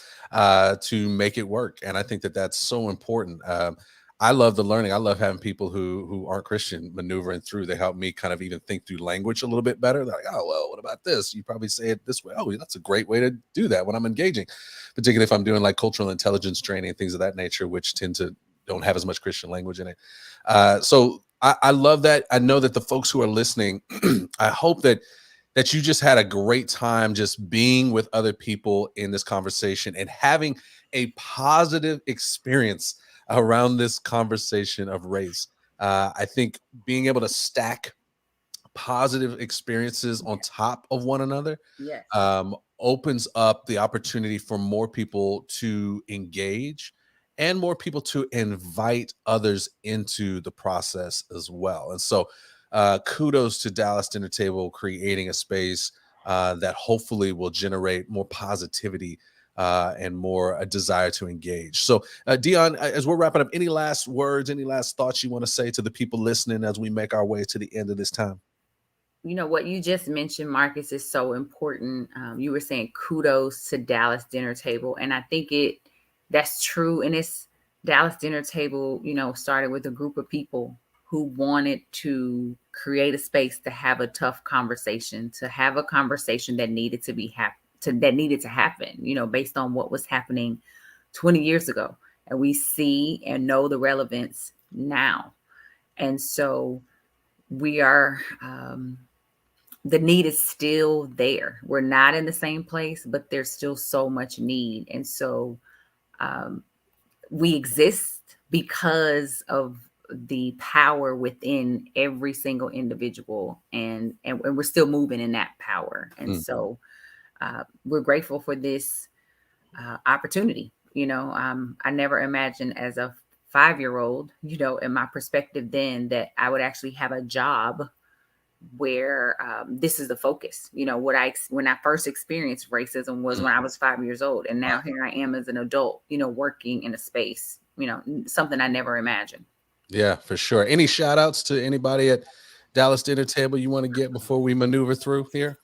to make it work. And I think that that's so important. I love the learning. I love having people who aren't Christian maneuvering through. They help me kind of even think through language a little bit better. They're like, oh, well, what about this? You probably say it this way. Oh, that's a great way to do that when I'm engaging, particularly if I'm doing like cultural intelligence training and things of that nature, which don't have as much Christian language in it. So I love that. I know that the folks who are listening, I hope that you just had a great time just being with other people in this conversation and having a positive experience around this conversation of race. I think being able to stack positive experiences on top of one another opens up the opportunity for more people to engage and more people to invite others into the process as well. And so kudos to Dallas Dinner Table creating a space that hopefully will generate more positivity and more a desire to engage. So Dion, as we're wrapping up, any last words, any last thoughts you want to say to the people listening as we make our way to the end of this time? What you just mentioned, Marcus, is so important. You were saying kudos to Dallas Dinner Table, and I think that's true. And it's Dallas Dinner Table, started with a group of people who wanted to create a space to have a tough conversation, to have a conversation that needed to happen, based on what was happening 20 years ago. And we see and know the relevance now. And so we are, the need is still there. We're not in the same place, but there's still so much need. And so we exist because of the power within every single individual, and we're still moving in that power. And so we're grateful for this opportunity. I never imagined as a 5-year-old, in my perspective then, that I would actually have a job where this is the focus. When I first experienced racism was when I was 5 years old, and now here I am as an adult, working in a space, something I never imagined. Yeah, for sure. Any shout outs to anybody at Dallas Dinner Table you want to get before we maneuver through here?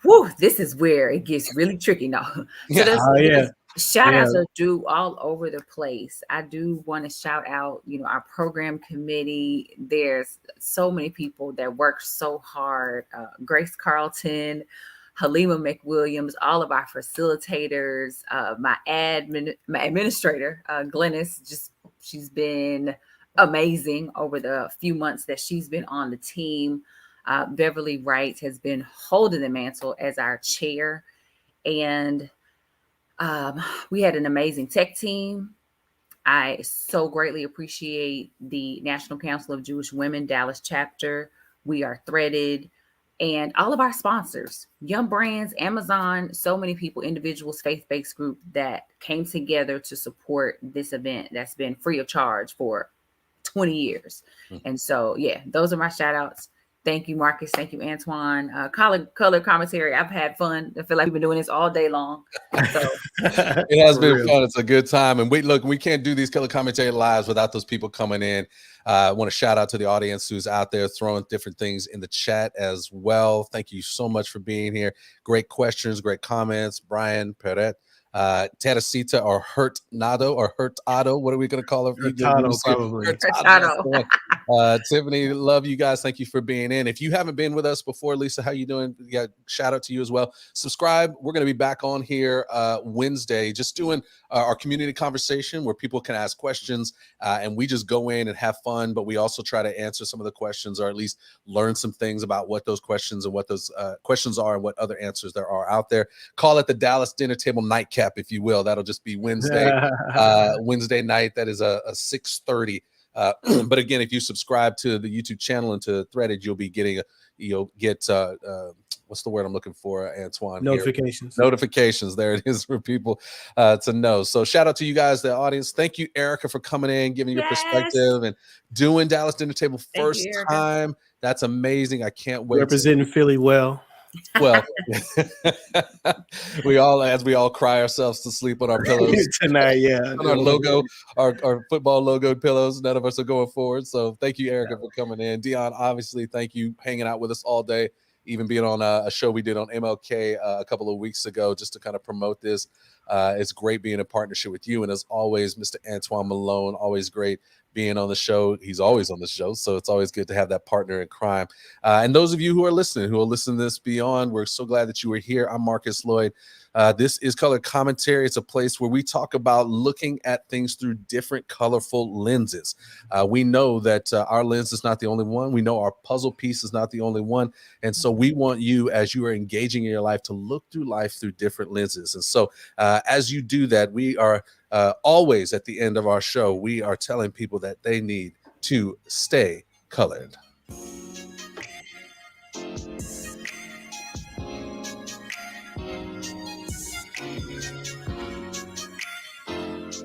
Whew, this is where it gets really tricky now. So Shout outs are due all over the place. I do want to shout out, our program committee. There's so many people that work so hard. Grace Carlton, Halima McWilliams, all of our facilitators, my administrator, Glennis, she's been amazing over the few months that she's been on the team. Beverly Wright has been holding the mantle as our chair. And we had an amazing tech team. I so greatly appreciate the National Council of Jewish Women Dallas chapter. We are threaded. And all of our sponsors, Yum Brands, Amazon, so many people, individuals, faith-based group that came together to support this event that's been free of charge for 20 years. And so, those are my shout outs. Thank you, Marcus. Thank you, Antoine. Color commentary. I've had fun. I feel like we've been doing this all day long. So. It has been fun. It's a good time. And we can't do these color commentary lives without those people coming in. I want to shout out to the audience who's out there throwing different things in the chat as well. Thank you so much for being here. Great questions, great comments. Brian Perret. Teresita or Hurtado. What are we going to call her? Hurtado, probably. Hurtado. Tiffany, love you guys. Thank you for being in. If you haven't been with us before, Lisa, how you doing? Yeah, shout out to you as well. Subscribe. We're going to be back on here Wednesday, just doing our community conversation where people can ask questions and we just go in and have fun, but we also try to answer some of the questions or at least learn some things about what those questions and what those questions are and what other answers there are out there. Call it the Dallas Dinner Table Nightcap, if you will. That'll just be Wednesday, Wednesday night. That is a 6:30. But again, if you subscribe to the YouTube channel and to Threaded, you'll get what's the word I'm looking for, Antoine? Notifications. Notifications. There it is for people to know. So shout out to you guys, the audience. Thank you, Erica, for coming in, giving your perspective and doing Dallas Dinner Table first time. That's amazing. I can't wait. Representing Philly well. Well, we all cry ourselves to sleep on our pillows tonight. Yeah, on our logo, our football logoed pillows. None of us are going forward. So thank you, Erica, for coming in. Dion, obviously, thank you hanging out with us all day, even being on a show we did on MLK a couple of weeks ago, just to kind of promote this. It's great being in partnership with you, and as always, Mr. Antoine Malone, always great being on the show. He's always on the show, so it's always good to have that partner in crime. And those of you who are listening to this beyond, we're so glad that you were here. I'm Marcus Lloyd. This is Color Commentary. It's a place where we talk about looking at things through different colorful lenses. We know that our lens is not the only one. We know our puzzle piece is not the only one. And so we want you, as you are engaging in your life, to look through life through different lenses. And so as you do that, we are always at the end of our show, we are telling people that they need to stay colored.